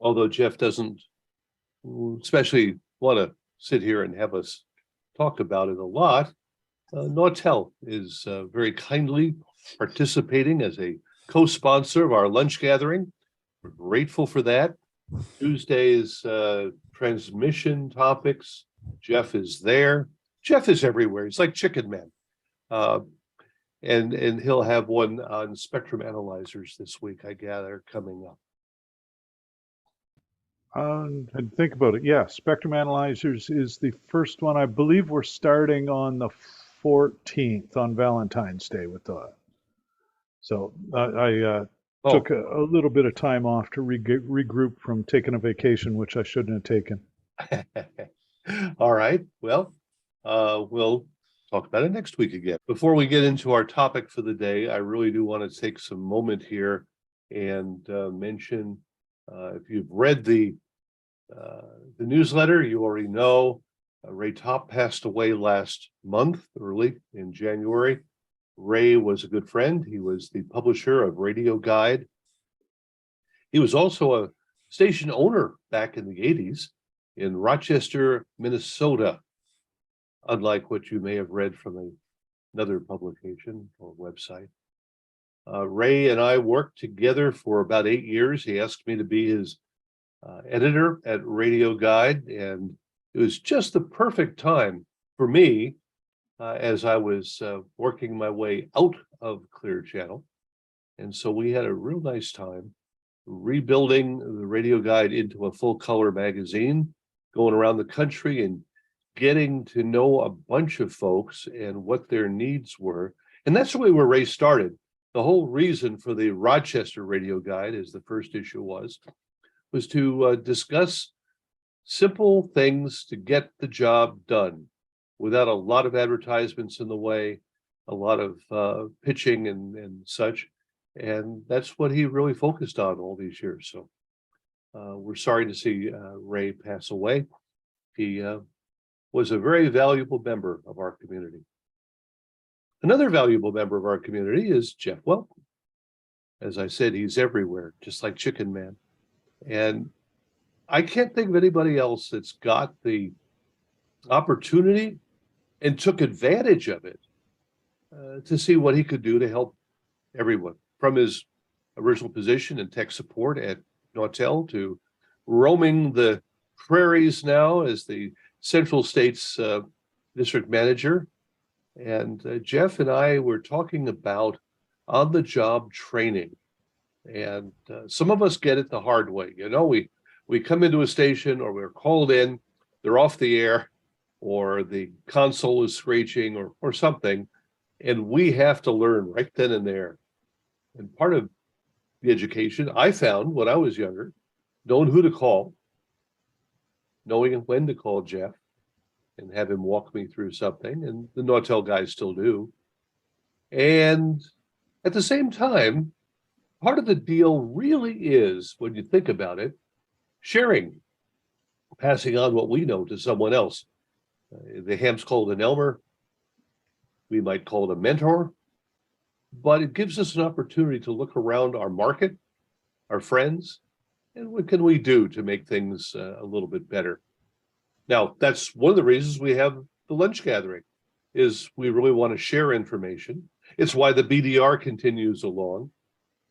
although Jeff doesn't especially want to sit here and have us talk about it a lot, Nortel is very kindly participating as a co-sponsor of our lunch gathering. We're grateful for that. Tuesday's transmission topics. Jeff is there. Jeff is everywhere. He's like Chicken Man. And he'll have one on spectrum analyzers this week, I gather, coming up. And think about it. Yeah, spectrum analyzers is the first one. I believe we're starting on the 14th on Valentine's Day with that. So I took a little bit of time off to regroup from taking a vacation, which I shouldn't have taken. All right. Well, we'll talk about it next week again. Before we get into our topic for the day, I really do want to take some moment here and mention, if you've read the newsletter, you already know Ray Topp passed away last month, early in January. Ray was a good friend. He was the publisher of Radio Guide. He was also a station owner back in the 80s in Rochester, Minnesota, unlike what you may have read from another publication or website. Ray and I worked together for about 8 years. He asked me to be his editor at Radio Guide, and it was just the perfect time for me as I was working my way out of Clear Channel. And so we had a real nice time rebuilding the Radio Guide into a full color magazine, going around the country and getting to know a bunch of folks and what their needs were. And that's really where Ray started. The whole reason for the Rochester Radio Guide, as the first issue was to discuss simple things to get the job done without a lot of advertisements in the way, a lot of pitching and such. And that's what he really focused on all these years. So we're sorry to see Ray pass away. He was a very valuable member of our community. Another valuable member of our community is Jeff Welton. As I said, he's everywhere, just like Chicken Man. And I can't think of anybody else that's got the opportunity and took advantage of it to see what he could do to help everyone, from his original position in tech support at Nortel to roaming the prairies now as the Central States district manager. And Jeff and I were talking about on-the-job training. And some of us get it the hard way. You know, we come into a station, or we're called in, they're off the air, or the console is screeching or something, and we have to learn right then and there. And part of the education I found when I was younger, knowing who to call, knowing when to call Jeff and have him walk me through something, and the Nortel guys still do. And at the same time, part of the deal really is, when you think about it, sharing, passing on what we know to someone else. The Hams call it an Elmer. We might call it a mentor. But it gives us an opportunity to look around our market, our friends, and what can we do to make things a little bit better. Now, that's one of the reasons we have the lunch gathering, is we really want to share information. It's why the BDR continues along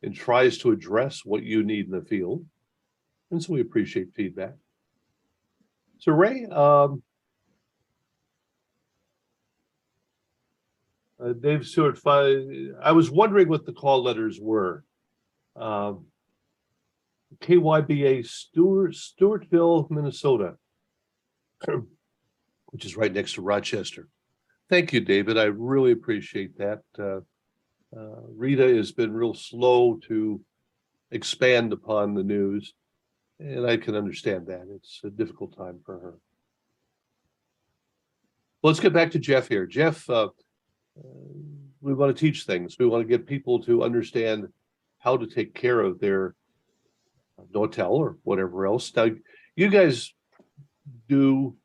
and tries to address what you need in the field. And so we appreciate feedback. So Ray, Dave Stewart, I was wondering what the call letters were. KYBA Stewartville, Minnesota, which is right next to Rochester. Thank you, David. I really appreciate that. Rita has been real slow to expand upon the news, and I can understand that. It's a difficult time for her. Let's get back to Jeff here. Jeff, we want to teach things. We want to get people to understand how to take care of their Nortel or whatever else. Now, you guys do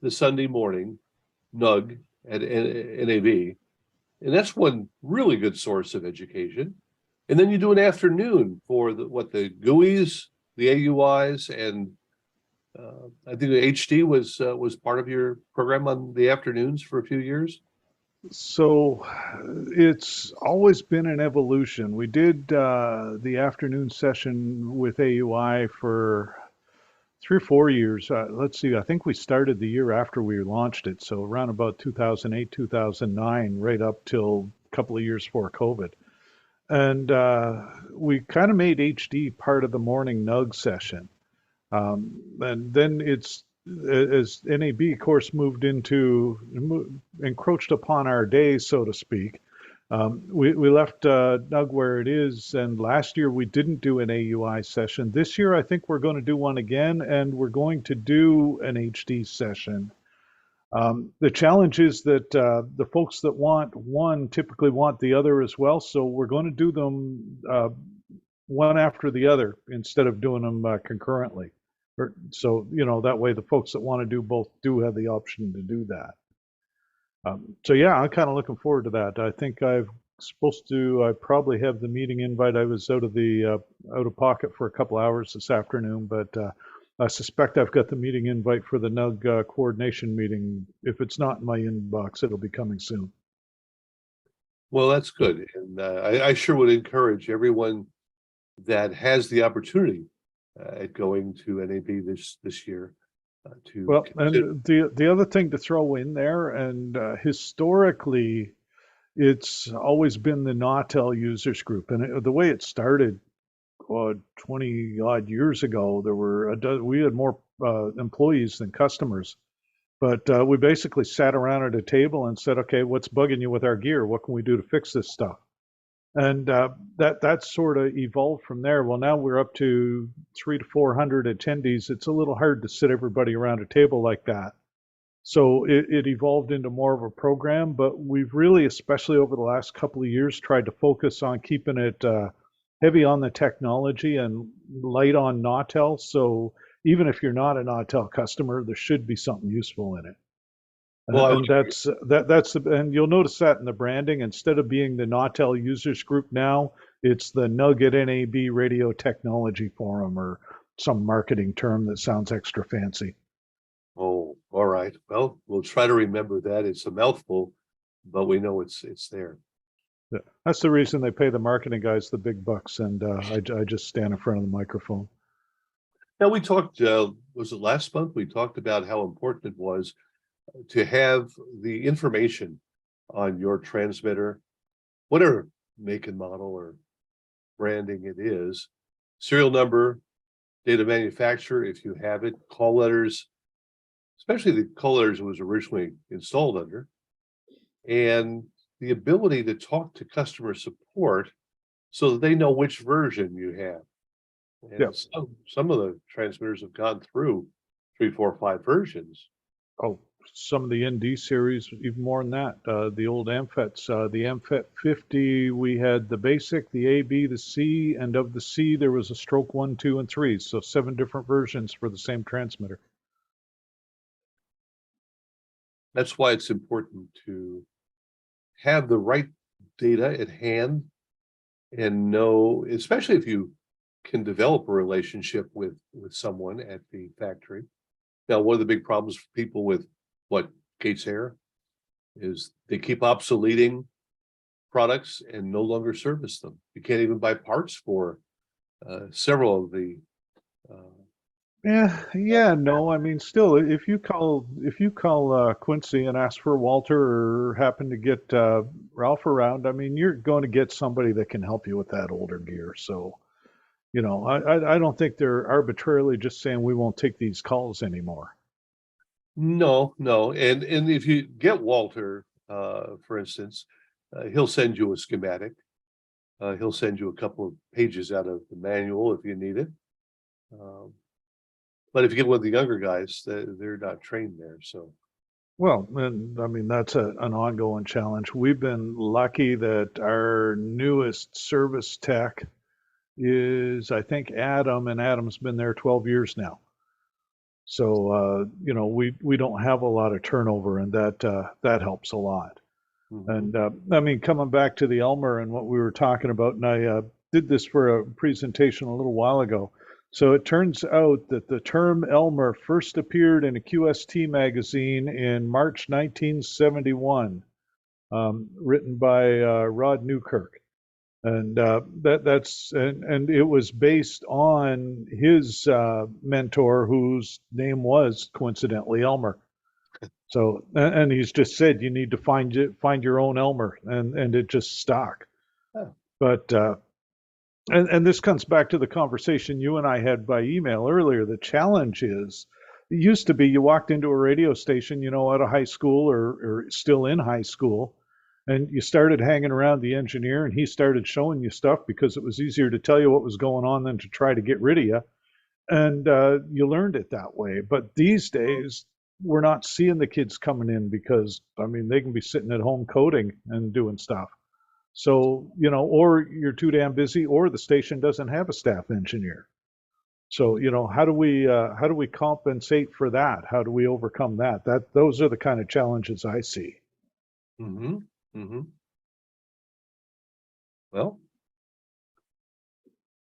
the Sunday morning NUG at NAV, and that's one really good source of education. And then you do an afternoon for the GUIs, the AUIs, and I think the HD was part of your program on the afternoons for a few years. So it's always been an evolution. We did the afternoon session with AUI for 3 or 4 years. Let's see, I think we started the year after we launched it. So around about 2008, 2009, right up till a couple of years before COVID. And we kind of made HD part of the morning NUG session. And then it's as NAB, of course, encroached upon our day, so to speak. We left NUG where it is, and last year we didn't do an AUI session. This year, I think we're going to do one again, and we're going to do an HD session. The challenge is that the folks that want one typically want the other as well, so we're going to do them one after the other instead of doing them concurrently. So, that way the folks that want to do both do have the option to do that. So yeah, I'm kind of looking forward to that. I think I probably have the meeting invite. I was out of pocket for a couple hours this afternoon, but I suspect I've got the meeting invite for the NUG coordination meeting. If it's not in my inbox, it'll be coming soon. Well, that's good, and I sure would encourage everyone that has the opportunity at going to NAB this year to. Well, and the other thing to throw in there, and historically, it's always been the Nautel users group, and the way it started 20 odd years ago, we had more employees than customers, but we basically sat around at a table and said, okay, what's bugging you with our gear? What can we do to fix this stuff? And that sort of evolved from there. Well, now we're up to 300 to 400 attendees. It's a little hard to sit everybody around a table like that. So it evolved into more of a program, but we've really, especially over the last couple of years, tried to focus on keeping it heavy on the technology and light on Nautel. So even if you're not a Nautel customer, there should be something useful in it. Well, And and you'll notice that in the branding, instead of being the Nautel users group now, it's the Nugget NAB Radio Technology Forum, or some marketing term that sounds extra fancy. Oh, all right. Well, we'll try to remember that. It's a mouthful, but we know it's there. Yeah, that's the reason they pay the marketing guys the big bucks, and I just stand in front of the microphone. Now, we talked, was it last month? We talked about how important it was to have the information on your transmitter, whatever make and model or branding it is, serial number, date of manufacturer, if you have it, call letters, especially the call letters it was originally installed under, and the ability to talk to customer support so that they know which version you have. And Yeah. some of the transmitters have gone through 3, 4, 5 versions. Oh, some of the ND series, even more than that. The old AMFETs, the AMFET 50, we had the basic, the A, B, the C, and of the C, there was a stroke 1, 2, and 3. So 7 different versions for the same transmitter. That's why it's important to have the right data at hand and know, especially if you can develop a relationship with someone at the factory. Now, one of the big problems for people with Gates Air is they keep obsoleting products and no longer service them. You can't even buy parts for several of the. No. I mean, still, if you call Quincy and ask for Walter, or happen to get Ralph around, I mean, you're going to get somebody that can help you with that older gear. So, I don't think they're arbitrarily just saying we won't take these calls anymore. No, and if you get Walter, for instance, he'll send you a schematic. He'll send you a couple of pages out of the manual if you need it. But if you get one of the younger guys, they're not trained there. So, well, and I mean, that's an ongoing challenge. We've been lucky that our newest service tech is, I think, Adam, and Adam's been there 12 years now. So, we don't have a lot of turnover, and that helps a lot. mhm. And I mean, coming back to the Elmer and what we were talking about, and I did this for a presentation a little while ago. So it turns out that the term Elmer first appeared in a QST magazine in March 1971, written by Rod Newkirk. And and it was based on his mentor, whose name was coincidentally Elmer. So, and he's just said you need to find your own Elmer, and it just stuck. Oh. But and this comes back to the conversation you and I had by email earlier. The challenge is, it used to be you walked into a radio station, out of high school or still in high school, and you started hanging around the engineer, and he started showing you stuff because it was easier to tell you what was going on than to try to get rid of you. And you learned it that way. But these days, we're not seeing the kids coming in because, I mean, they can be sitting at home coding and doing stuff. So, or you're too damn busy, or the station doesn't have a staff engineer. So, how do we compensate for that? How do we overcome that? Those are the kind of challenges I see. Mm-hmm. Mm-hmm. Well,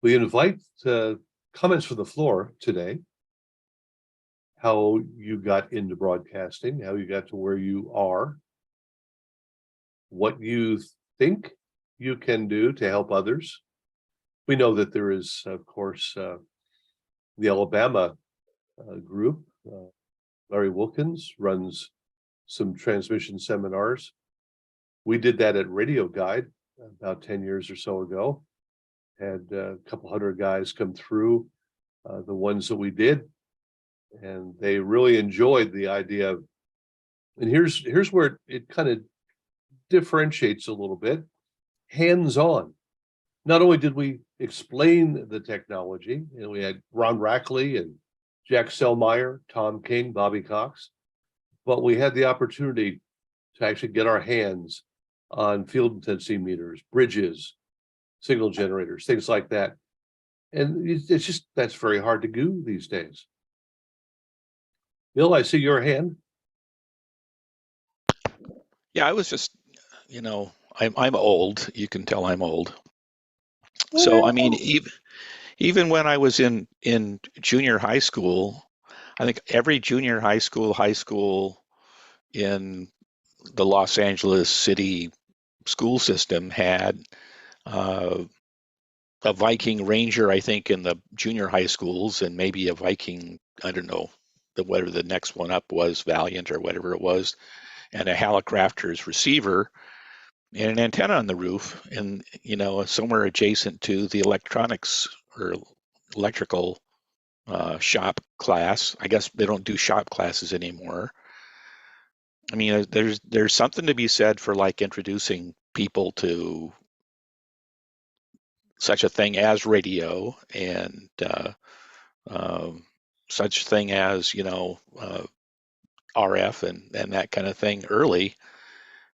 we invite comments from the floor today. How you got into broadcasting, how you got to where you are, what you think you can do to help others. We know that there is, of course, the Alabama group. Larry Wilkins runs some transmission seminars. We did that at Radio Guide about 10 years or so ago. Had a couple hundred guys come through the ones that we did, and they really enjoyed the idea of, and here's where it kind of differentiates a little bit, hands-on. Not only did we explain the technology, we had Ron Rackley and Jack Selmeyer, Tom King, Bobby Cox, but we had the opportunity to actually get our hands on field intensity meters, bridges, signal generators, things like that. And it's just, that's very hard to do these days. Bill, I see your hand. Yeah, I was just, I'm old. You can tell I'm old. So I mean, even when I was in junior high school, I think every junior high school in the Los Angeles City school system had a Viking Ranger, I think, in the junior high schools, and maybe a Viking, I don't know, whatever the next one up was, Valiant or whatever it was, and a Hallicrafters receiver and an antenna on the roof, and somewhere adjacent to the electronics or electrical shop class. I guess they don't do shop classes anymore. I mean, there's something to be said for like introducing people to such a thing as radio and such thing as RF and that kind of thing early.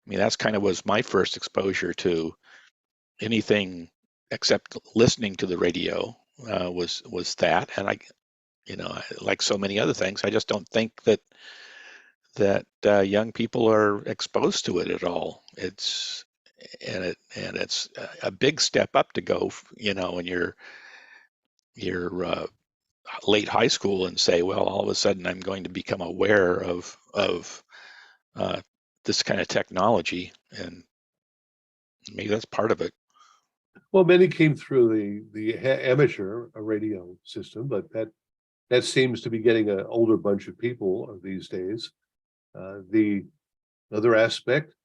I mean, that's kind of was my first exposure to anything except listening to the radio was that, and like so many other things, I just don't think that young people are exposed to it at all. It's a big step up to go, in your late high school and say, well, all of a sudden I'm going to become aware of this kind of technology, and maybe that's part of it. Well, many came through the amateur radio system, but that seems to be getting an older bunch of people these days. The other aspect,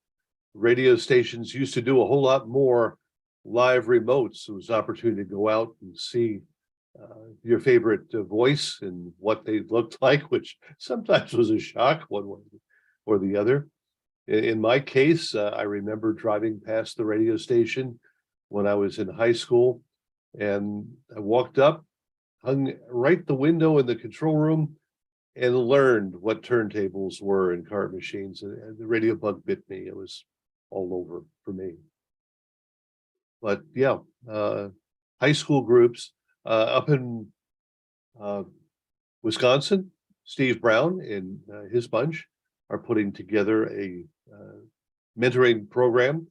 radio stations used to do a whole lot more live remotes. There was an opportunity to go out and see your favorite voice and what they looked like, which sometimes was a shock one way or the other. In my case, I remember driving past the radio station when I was in high school, and I walked up, hung right the window in the control room, and learned what turntables were in cart machines. And the radio bug bit me. It was all over for me. But yeah, high school groups up in Wisconsin, Steve Brown and his bunch are putting together a mentoring program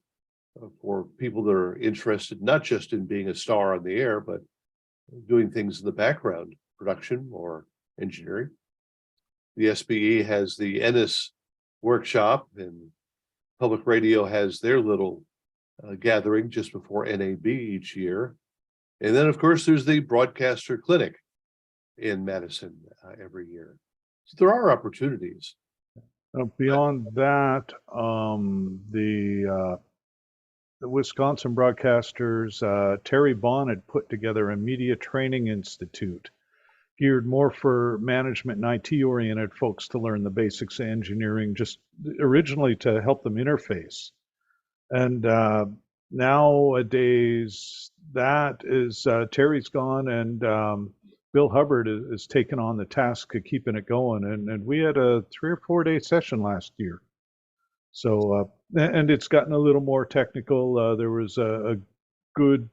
for people that are interested not just in being a star on the air, but doing things in the background, production or engineering. The SBE has the Ennis workshop, and public radio has their little gathering just before NAB each year. And then, of course, there's the broadcaster clinic in Madison every year. So there are opportunities. Beyond that, the Wisconsin broadcasters, Terry Bond had put together a media training institute geared more for management and IT oriented folks to learn the basics of engineering, just originally to help them interface. And nowadays, that is Terry's gone, and Bill Hubbard is taking on the task of keeping it going. And we had a 3 or 4 day session last year. So, and it's gotten a little more technical. There was a good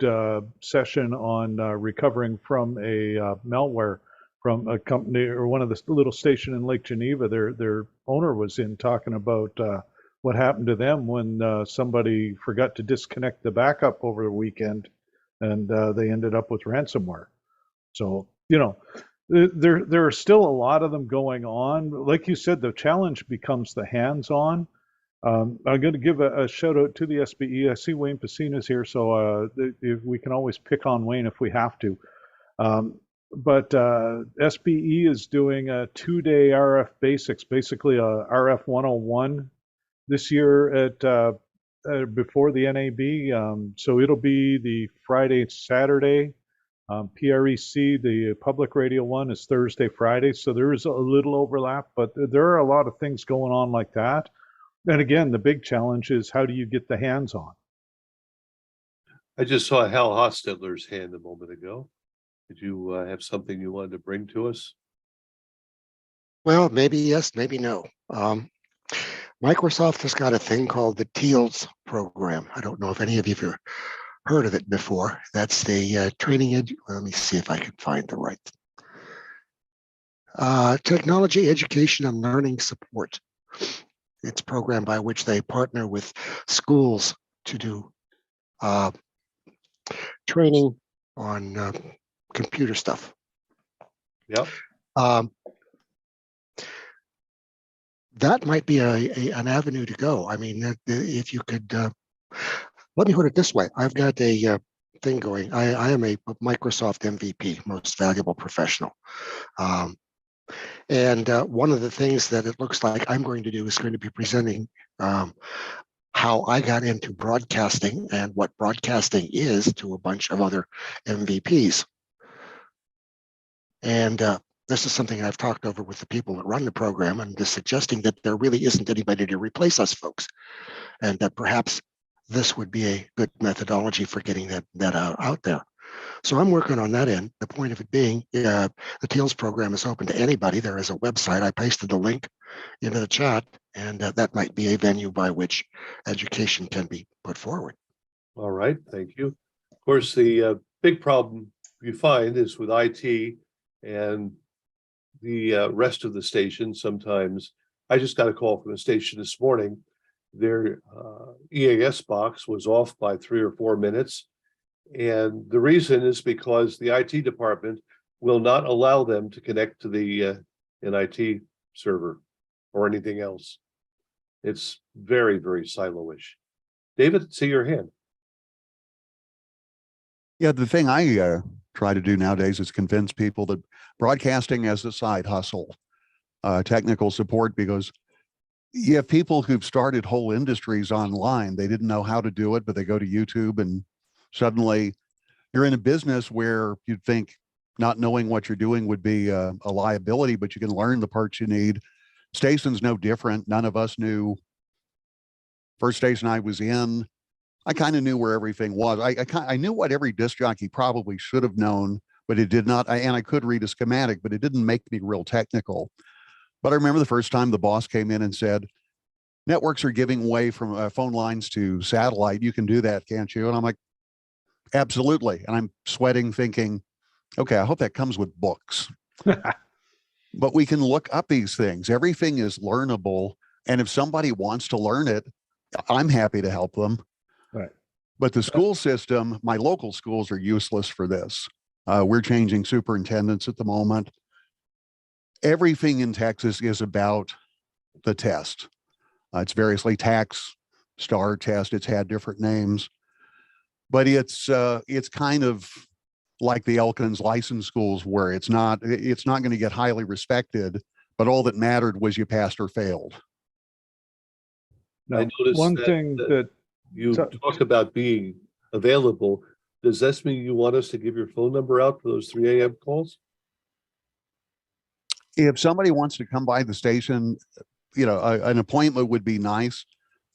session on recovering from a malware from a company or one of the little station in Lake Geneva. Their owner was in talking about what happened to them when somebody forgot to disconnect the backup over the weekend, and they ended up with ransomware. So, you know, there are still a lot of them going on. Like you said, the challenge becomes the hands-on. I'm going to give a shout out to the SBE. I see Wayne Pacina's here, so we can always pick on Wayne if we have to. But SBE is doing a 2-day RF basics, basically a RF 101 this year at before the NAB. So it'll be the Friday, Saturday. PREC, the public radio one, is Thursday, Friday. So there is a little overlap, but there are a lot of things going on like that. And again, the big challenge is how do you get the hands on? I just saw Hal Hostetler's hand a moment ago. Did you have something you wanted to bring to us? Well, maybe yes, maybe no. Microsoft has got a thing called the TEALS program. I don't know if any of you have heard of it before. That's the training let me see if I can find the right. Technology, education, and learning support. It's a program by which they partner with schools to do training on computer stuff. Yep. That might be an avenue to go. I mean, if you could, let me put it this way. I've got a thing going. I am a Microsoft MVP, Most Valuable Professional. And one of the things that it looks like I'm going to do is going to be presenting how I got into broadcasting and what broadcasting is to a bunch of other MVPs. And this is something I've talked over with the people that run the program, and just suggesting that there really isn't anybody to replace us folks, and that perhaps this would be a good methodology for getting that out there. So I'm working on that end. The point of it being, the TEALS program is open to anybody. There is a website. I pasted the link into the chat, and that might be a venue by which education can be put forward. All right, thank you. Of course, the big problem you find is with IT and the rest of the station. Sometimes I just got a call from a station this morning. Their EAS box was off by 3 or 4 minutes. And the reason is because the IT department will not allow them to connect to the NIT server or anything else. It's very, very silo-ish. David, see your hand. Yeah, the thing I try to do nowadays is convince people that broadcasting as a side hustle, technical support, because you have people who've started whole industries online. They didn't know how to do it, but they go to YouTube and suddenly you're in a business where you'd think not knowing what you're doing would be a liability, but you can learn the parts you need. Station's no different. None of us knew. First station I was in, I kind of knew where everything was. I knew what every disc jockey probably should have known, but it did not. And I could read a schematic, but it didn't make me real technical. But I remember the first time the boss came in and said, networks are giving way from phone lines to satellite. You can do that, can't you? And I'm like, absolutely. And I'm sweating thinking, okay, I hope that comes with books. But we can look up these things. Everything is learnable. And if somebody wants to learn it, I'm happy to help them. Right. But the school system, my local schools are useless for this. We're changing superintendents at the moment. Everything in Texas is about the test. It's variously tax star test. It's had different names, but it's kind of like the Elkins license schools, where it's not going to get highly respected, but all that mattered was you passed or failed. Now, I noticed one that, thing that you So- talk about being available. Does this mean you want us to give your phone number out for those 3 a.m. calls? If somebody wants to come by the station, an appointment would be nice.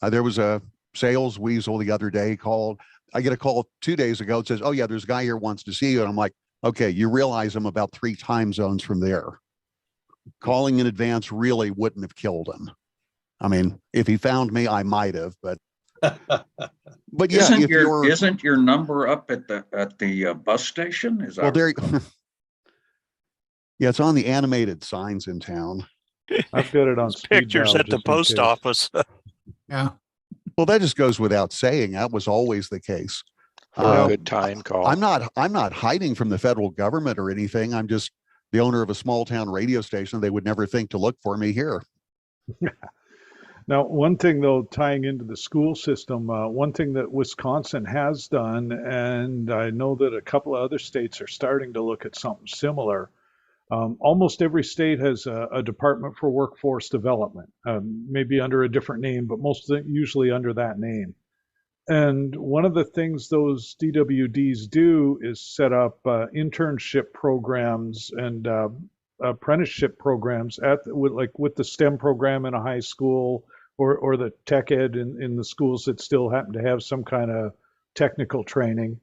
There was a sales weasel the other day called. I get a call 2 days ago. It says, "Oh yeah, there's a guy here wants to see you." And I'm like, "Okay, you realize I'm about 3 time zones from there." Calling in advance really wouldn't have killed him. I mean, if he found me, I might have, but yeah, Isn't your number up at the bus station? Is that well, there, yeah, it's on the animated signs in town. I've got it on There's speed pictures dial at the just in post case. office. Yeah. Well, that just goes without saying. That was always the case. For a good time call. I'm not hiding from the federal government or anything. I'm just the owner of a small town radio station. They would never think to look for me here. Now, one thing though, tying into the school system, one thing that Wisconsin has done, and I know that a couple of other states are starting to look at something similar. Almost every state has a Department for Workforce Development, maybe under a different name, but most of them usually under that name. And one of the things those DWDs do is set up internship programs and apprenticeship programs with the STEM program in a high school, or the tech ed in the schools that still happen to have some kind of technical training.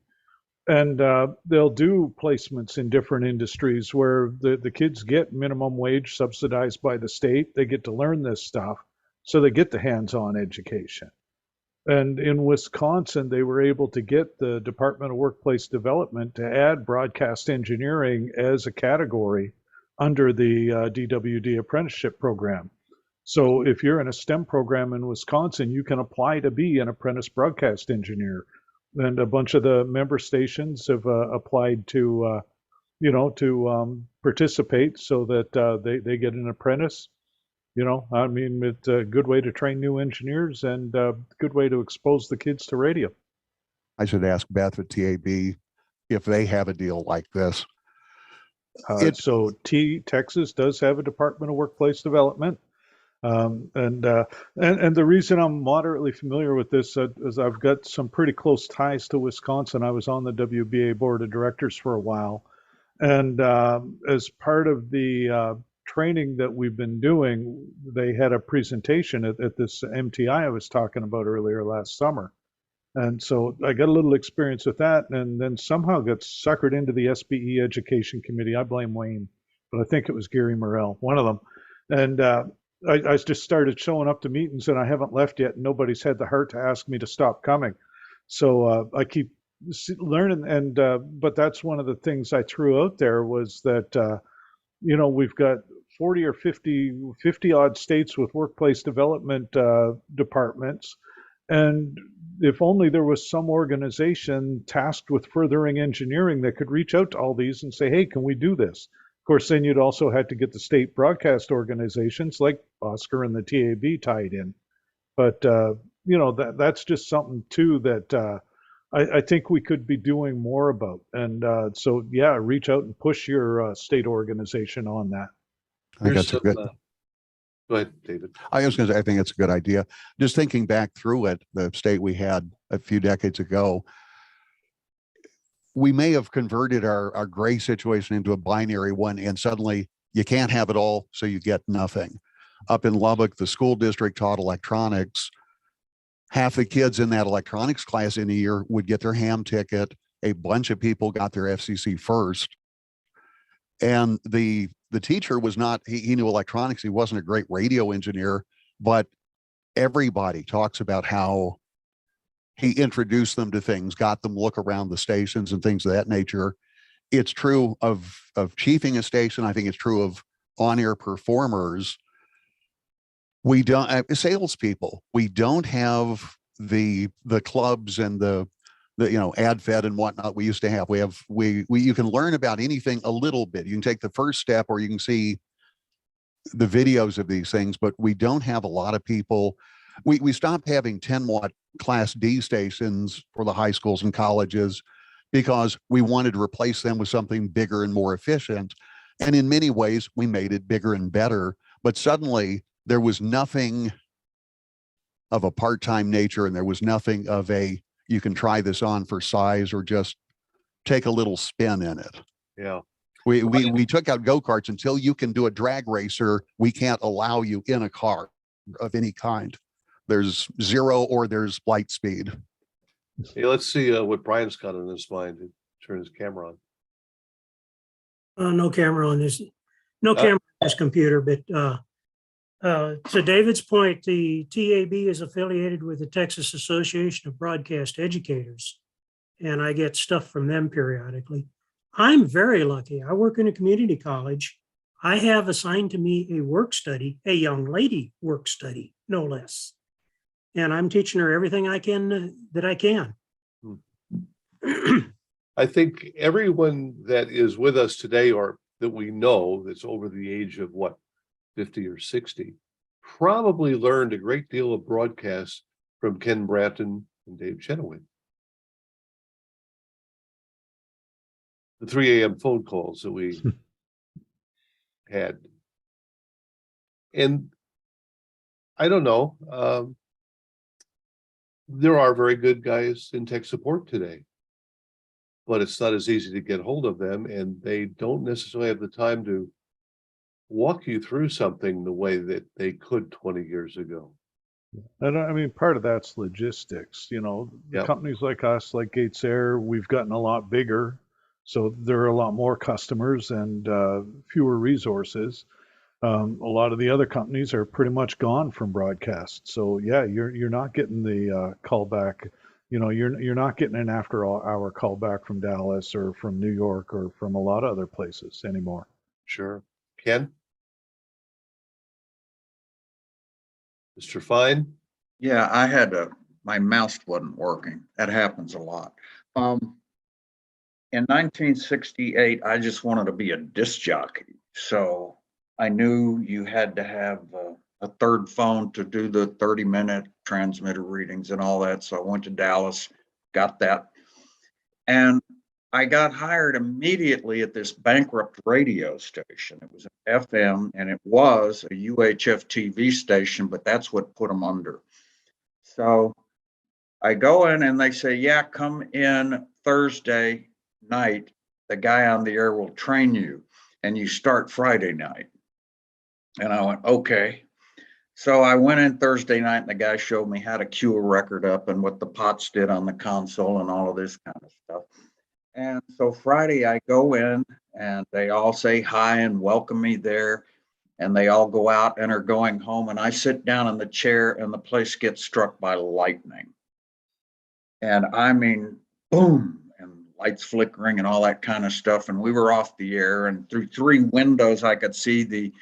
And they'll do placements in different industries where the kids get minimum wage subsidized by the state. They get to learn this stuff, so they get the hands-on education. And in Wisconsin, they were able to get the Department of Workplace Development to add broadcast engineering as a category under the DWD apprenticeship program. So if you're in a STEM program in Wisconsin, you can apply to be an apprentice broadcast engineer. And a bunch of the member stations have applied to participate so that they get an apprentice. I mean, it's a good way to train new engineers and a good way to expose the kids to radio. I should ask Beth at TAB if they have a deal like this. So Texas does have a Department of Workplace Development. And the reason I'm moderately familiar with this is I've got some pretty close ties to Wisconsin. I was on the WBA board of directors for a while. And as part of the training that we've been doing, they had a presentation at this MTI I was talking about earlier last summer. And so I got a little experience with that, and then somehow got suckered into the SBE Education Committee. I blame Wayne, but I think it was Gary Morrell, one of them. And I just started showing up to meetings, and I haven't left yet. And nobody's had the heart to ask me to stop coming. So I keep learning. And but that's one of the things I threw out there was that, we've got 40 or 50 odd states with workplace development departments. And if only there was some organization tasked with furthering engineering that could reach out to all these and say, hey, can we do this? Of course, then you'd also have to get the state broadcast organizations like Oscar and the TAB tied in. But, that's just something, too, that I think we could be doing more about. And so, yeah, reach out and push your state organization on that. I think that's a good. Go ahead, David. I was going to say, I think it's a good idea. Just thinking back through it, the state we had a few decades ago, we may have converted our gray situation into a binary one, and suddenly you can't have it all, so you get nothing. Up in Lubbock, the school district taught electronics. Half the kids in that electronics class in a year would get their ham ticket. A bunch of people got their FCC first. And the teacher was not, he knew electronics. He wasn't a great radio engineer, but everybody talks about how he introduced them to things, got them look around the stations and things of that nature. It's true of chiefing a station. I think it's true of on-air performers. We don't salespeople. We don't have the clubs and the ad fed and whatnot we used to have. You can learn about anything a little bit. You can take the first step, or you can see the videos of these things, but we don't have a lot of people. We stopped having 10-watt class D stations for the high schools and colleges because we wanted to replace them with something bigger and more efficient. And in many ways, we made it bigger and better. But suddenly there was nothing of a part-time nature, and there was nothing of you can try this on for size or just take a little spin in it. Yeah. We took out go-karts. Until you can do a drag racer, we can't allow you in a car of any kind. There's zero or there's light speed. Hey, let's see what Brian's got in his mind. Turn his camera on. No camera on this. No camera on this computer, but to David's point, the TAB is affiliated with the Texas Association of Broadcast Educators, and I get stuff from them periodically. I'm very lucky. I work in a community college. I have assigned to me a work study, a young lady work study, no less. And I'm teaching her everything I can that I can. I think everyone that is with us today, or that we know that's over the age of 50 or 60, probably learned a great deal of broadcast from Ken Bratton and Dave Chenoweth. The 3 a.m. phone calls that we had. And I don't know, there are very good guys in tech support today, but it's not as easy to get hold of them, and they don't necessarily have the time to walk you through something the way that they could 20 years ago. And I mean, part of that's logistics. Yep. Companies like us, like Gates Air, we've gotten a lot bigger. So there are a lot more customers and fewer resources. A lot of the other companies are pretty much gone from broadcast. So yeah, you're not getting the callback. You're not getting an after-hour callback from Dallas or from New York or from a lot of other places anymore. Sure. Ken? Mr. Fine? Yeah, my mouse wasn't working. That happens a lot. In 1968, I just wanted to be a disc jockey. So I knew you had to have a third phone to do the 30-minute transmitter readings and all that. So I went to Dallas, got that. And I got hired immediately at this bankrupt radio station. It was an FM, and it was a UHF TV station, but that's what put them under. So I go in and they say, yeah, come in Thursday night. The guy on the air will train you, and you start Friday night. And I went, okay. So I went in Thursday night, and the guy showed me how to cue a record up and what the pots did on the console and all of this kind of stuff. And so Friday I go in, and they all say hi and welcome me there. And they all go out and are going home. And I sit down in the chair, and the place gets struck by lightning. And I mean, boom, and lights flickering and all that kind of stuff. And we were off the air, and through 3 windows, I could see the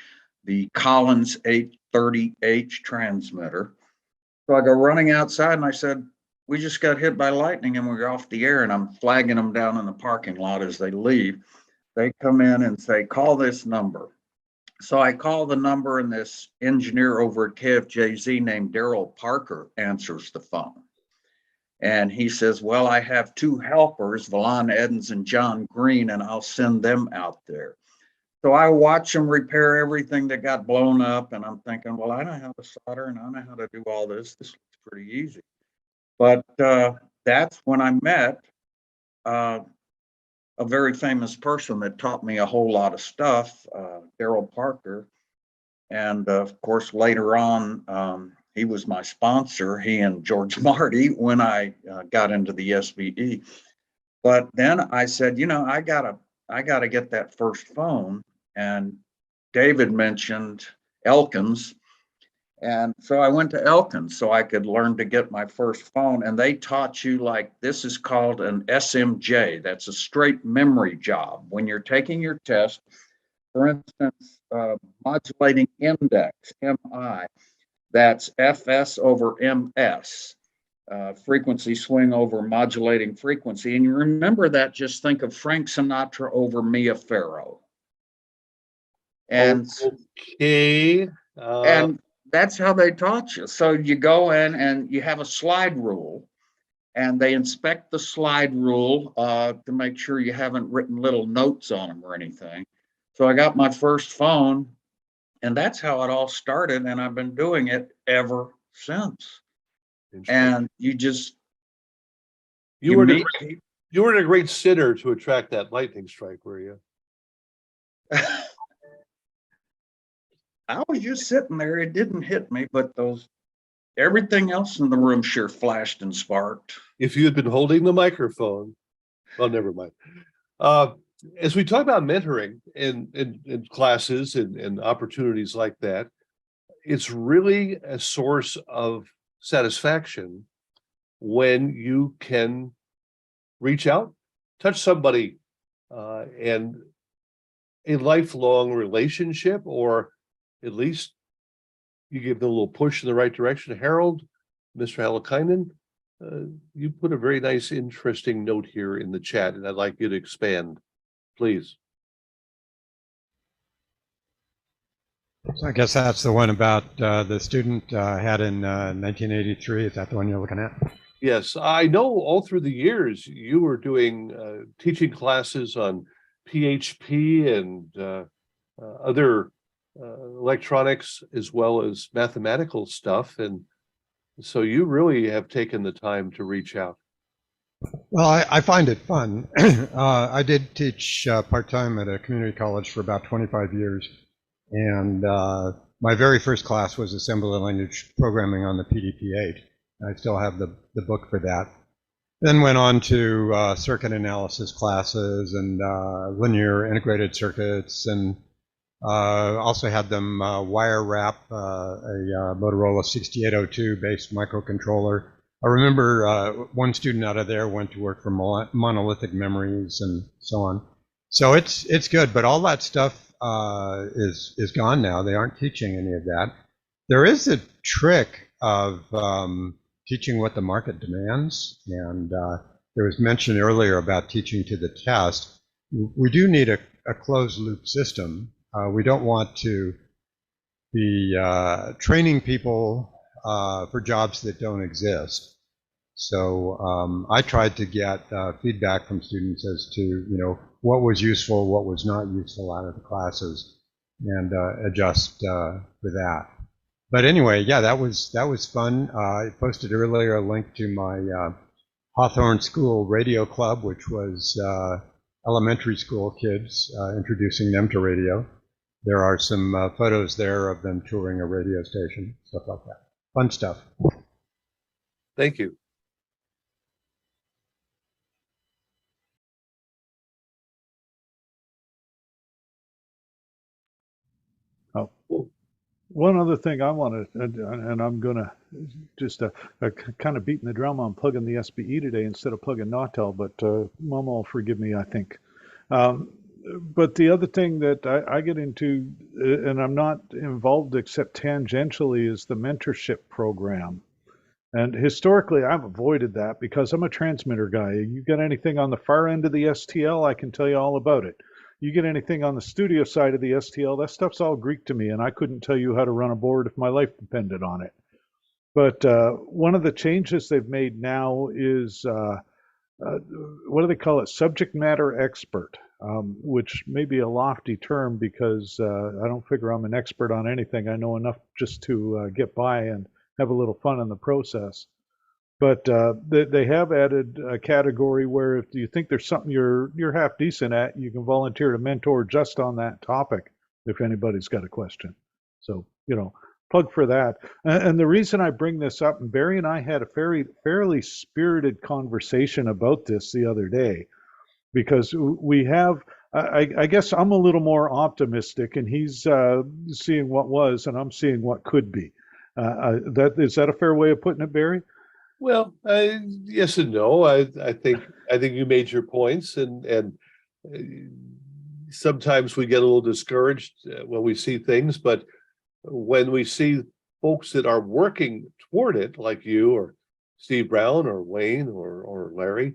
Collins 830H transmitter. So I go running outside, and I said, we just got hit by lightning and we're off the air. And I'm flagging them down in the parking lot as they leave. They come in and say, call this number. So I call the number, and this engineer over at KFJZ named Daryl Parker answers the phone. And he says, well, I have 2 helpers, Valon Edens and John Green, and I'll send them out there. So I watch them repair everything that got blown up. And I'm thinking, well, I know how to solder and I know how to do all this. This looks pretty easy. But that's when I met a very famous person that taught me a whole lot of stuff, Daryl Parker. And of course, later on, he was my sponsor, he and George Marty, when I got into the SBE. But then I said, I gotta get that first phone. And David mentioned Elkins. And so I went to Elkins so I could learn to get my first phone. And they taught you, like, this is called an SMJ. That's a straight memory job. When you're taking your test, for instance, modulating index, MI, that's FS over MS. frequency swing over modulating frequency. And you remember that, just think of Frank Sinatra over Mia Farrow. And, Okay. and that's how they taught you. So you go in and you have a slide rule, and they inspect the slide rule to make sure you haven't written little notes on them or anything. So I got my first phone, and that's how it all started. And I've been doing it ever since. And you just, you weren't a great sitter to attract that lightning strike, were you? I was just sitting there. It didn't hit me, but everything else in the room sure flashed and sparked. If you had been holding the microphone, well, never mind. As we talk about mentoring in classes and opportunities like that, it's really a source of satisfaction when you can reach out, touch somebody, and a lifelong relationship, or at least you give them a little push in the right direction. Harold, Mr. Halakainen, you put a very nice, interesting note here in the chat, and I'd like you to expand, please. So I guess that's the one about the student had in 1983. Is that the one you're looking at? Yes, I know all through the years you were doing teaching classes on PHP and other electronics as well as mathematical stuff. And so you really have taken the time to reach out. Well, I find it fun. I did teach part-time at a community college for about 25 years. And my very first class was assembly language programming on the PDP-8. I still have the book for that. Then went on to circuit analysis classes and linear integrated circuits, and also had them wire wrap a Motorola 6802 based microcontroller. I remember one student out of there went to work for Monolithic Memories and so on. So it's good, but all that stuff is gone now. They aren't teaching any of that. There is a trick of teaching what the market demands, and there was mention earlier about teaching to the test. We do need a closed loop system. We don't want to be training people for jobs that don't exist. So I tried to get feedback from students as to what was useful, what was not useful out of the classes, and adjust for that. But anyway, yeah, that was fun. I posted earlier a link to my Hawthorne School Radio Club, which was elementary school kids, introducing them to radio. There are some photos there of them touring a radio station, stuff like that. Fun stuff. Thank you. Oh, one other thing I want to, and I'm going to just kind of beating the drum on plugging the SBE today instead of plugging Nautel, but Mama will forgive me, I think. But the other thing that I get into, and I'm not involved except tangentially, is the mentorship program. And historically, I've avoided that because I'm a transmitter guy. You got anything on the far end of the STL, I can tell you all about it. You get anything on the studio side of the STL, that stuff's all Greek to me, and I couldn't tell you how to run a board if my life depended on it. But one of the changes they've made now is, what do they call it? Subject matter expert, which may be a lofty term because I don't figure I'm an expert on anything. I know enough just to get by and have a little fun in the process. But they have added a category where if you think there's something you're half decent at, you can volunteer to mentor just on that topic if anybody's got a question. So, plug for that. And the reason I bring this up, and Barry and I had a fairly spirited conversation about this the other day, because we have, I guess I'm a little more optimistic, and he's seeing what was, and I'm seeing what could be. Is that a fair way of putting it, Barry? Well, yes and no. I think you made your points, and sometimes we get a little discouraged when we see things, but when we see folks that are working toward it, like you or Steve Brown or Wayne or Larry,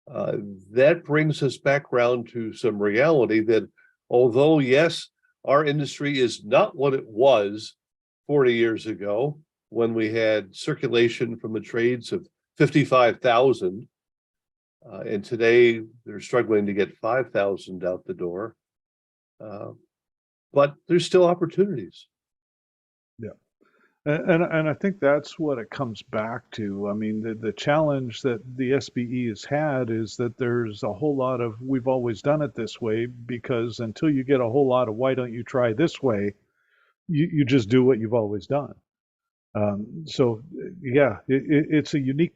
that brings us back around to some reality that although, yes, our industry is not what it was 40 years ago when we had circulation from the trades of 55,000, and today they're struggling to get 5,000 out the door. But there's still opportunities. And I think that's what it comes back to. I mean, the challenge that the SBE has had is that there's a whole lot of, we've always done it this way, because until you get a whole lot of, why don't you try this way, you just do what you've always done. So yeah, it's a unique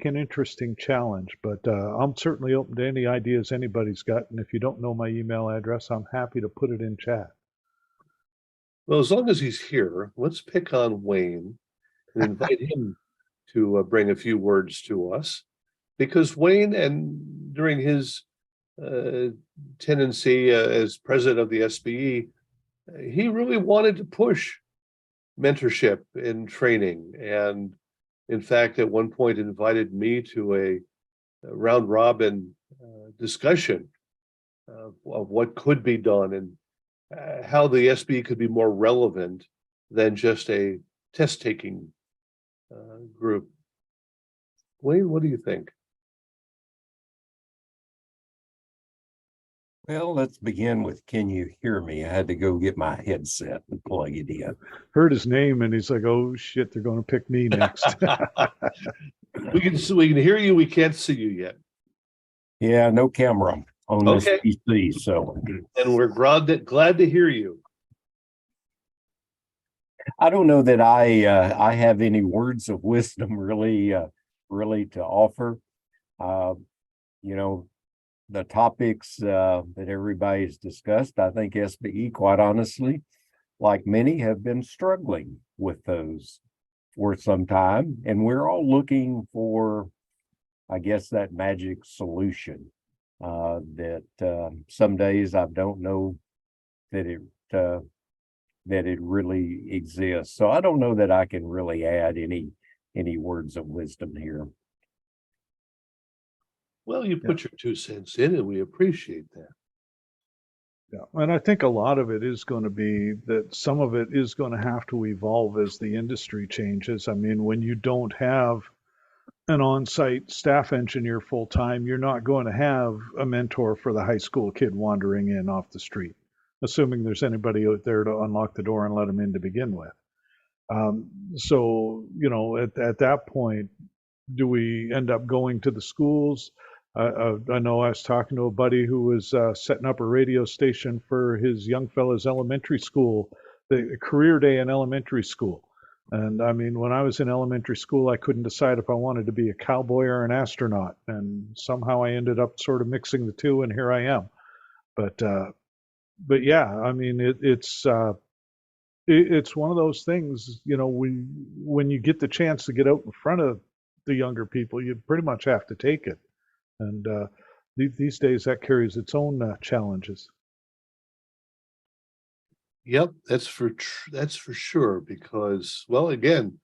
and interesting challenge, but I'm certainly open to any ideas anybody's got. And if you don't know my email address, I'm happy to put it in chat. Well, as long as he's here, let's pick on Wayne and invite him to bring a few words to us, because Wayne, and during his tenancy as president of the SBE, he really wanted to push mentorship and training, and in fact, at one point invited me to a round robin discussion of what could be done and how the SBE could be more relevant than just a test-taking group. Wayne, what do you think? Well, let's begin with, can you hear me? I had to go get my headset and plug it in. Heard his name and he's like, oh shit, they're going to pick me next. We can hear you. We can't see you yet. Yeah, no camera on this PC, so. And we're glad to hear you. I don't know that I have any words of wisdom really to offer. You know, the topics that everybody's discussed, I think SBE, quite honestly, like many, have been struggling with those for some time, and we're all looking for, I guess, that magic solution that some days I don't know that it really exists. So I don't know that I can really add any words of wisdom here. Well, you put your 2 cents in, and we appreciate that. Yeah, and I think a lot of it is going to be that some of it is going to have to evolve as the industry changes. I mean, when you don't have an on-site staff engineer full-time, you're not going to have a mentor for the high school kid wandering in off the street, assuming there's anybody out there to unlock the door and let them in to begin with. So, you know, at that point, do we end up going to the schools? I know I was talking to a buddy who was setting up a radio station for his young fella's elementary school, the career day in elementary school. And I mean, when I was in elementary school, I couldn't decide if I wanted to be a cowboy or an astronaut. And somehow I ended up sort of mixing the two, and here I am. But yeah, I mean, it's one of those things, you know, when you get the chance to get out in front of the younger people, you pretty much have to take it. And these days that carries its own challenges. Yep, that's for sure, because, well, again,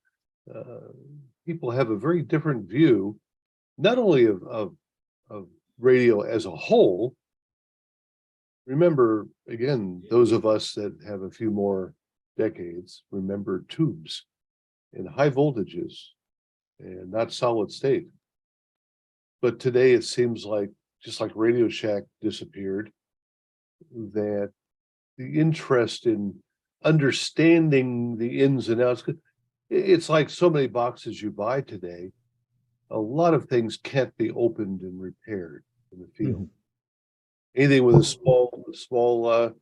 people have a very different view, not only of radio as a whole. Remember, again, those of us that have a few more decades remember tubes and high voltages and not solid state. But today it seems like, just like Radio Shack disappeared, that the interest in understanding the ins and outs, it's like so many boxes you buy today, a lot of things can't be opened and repaired in the field. Mm-hmm. Anything with a small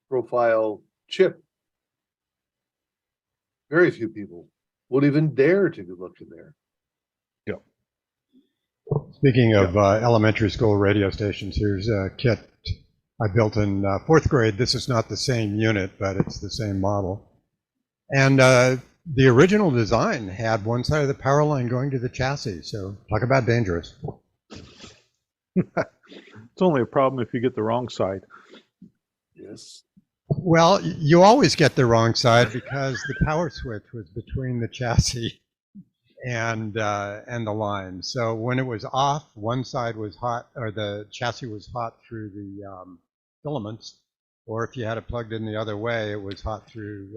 profile chip, very few people would even dare to look in there. Yeah. Speaking of elementary school radio stations, here's a kit I built in 4th grade. This is not the same unit, but it's the same model. And the original design had one side of the power line going to the chassis. So talk about dangerous. It's only a problem if you get the wrong side. Yes. Well, you always get the wrong side because the power switch was between the chassis and the line. So when it was off, one side was hot, or the chassis was hot through the filaments, or if you had it plugged in the other way, it was hot through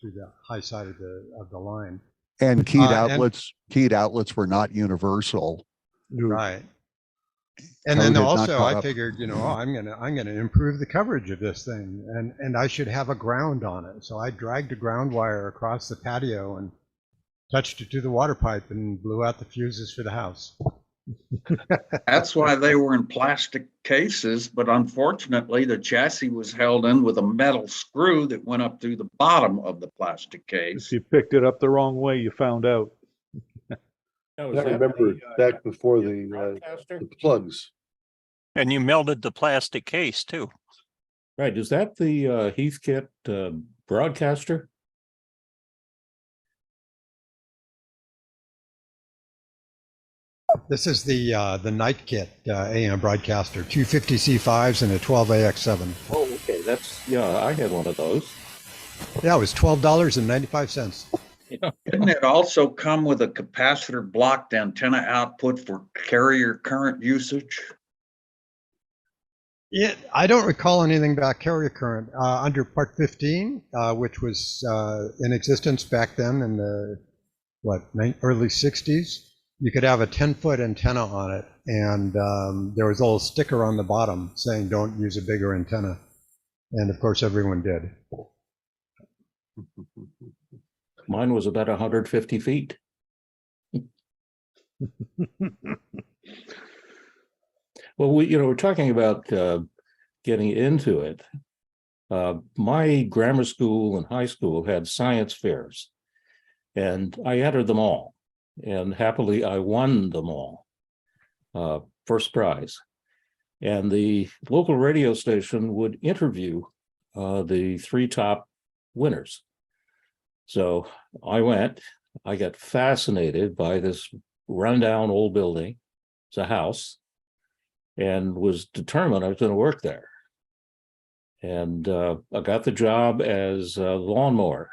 the high side of the line. And keyed and- outlets were not universal. Right. And Code then had not also caught I up. figured, I'm gonna improve the coverage of this thing, and I should have a ground on it. So I dragged a ground wire across the patio and touched it to the water pipe and blew out the fuses for the house. That's why they were in plastic cases, but unfortunately, the chassis was held in with a metal screw that went up through the bottom of the plastic If case. you picked it up the wrong way, you found out. I remember back before the plugs. And you melted the plastic case too. Right, is that the Heathkit broadcaster? This is the Night Kit AM broadcaster, 250 C5s and a 12AX7. Oh, okay, I had one of those. Yeah, it was $12.95. Didn't it also come with a capacitor blocked antenna output for carrier current usage? I don't recall anything about carrier current. Under Part 15, which was in existence back then in the early 60s, you could have a 10-foot antenna on it, and there was a little sticker on the bottom saying don't use a bigger antenna. And of course, everyone did. Mine was about 150 feet. Well, we're talking about getting into it. My grammar school and high school had science fairs, and I entered them all. And happily, I won them all, first prize. And the local radio station would interview the 3 top winners. So I went, I got fascinated by this rundown old building. It's a house, and was determined I was going to work there. And I got the job as a lawnmower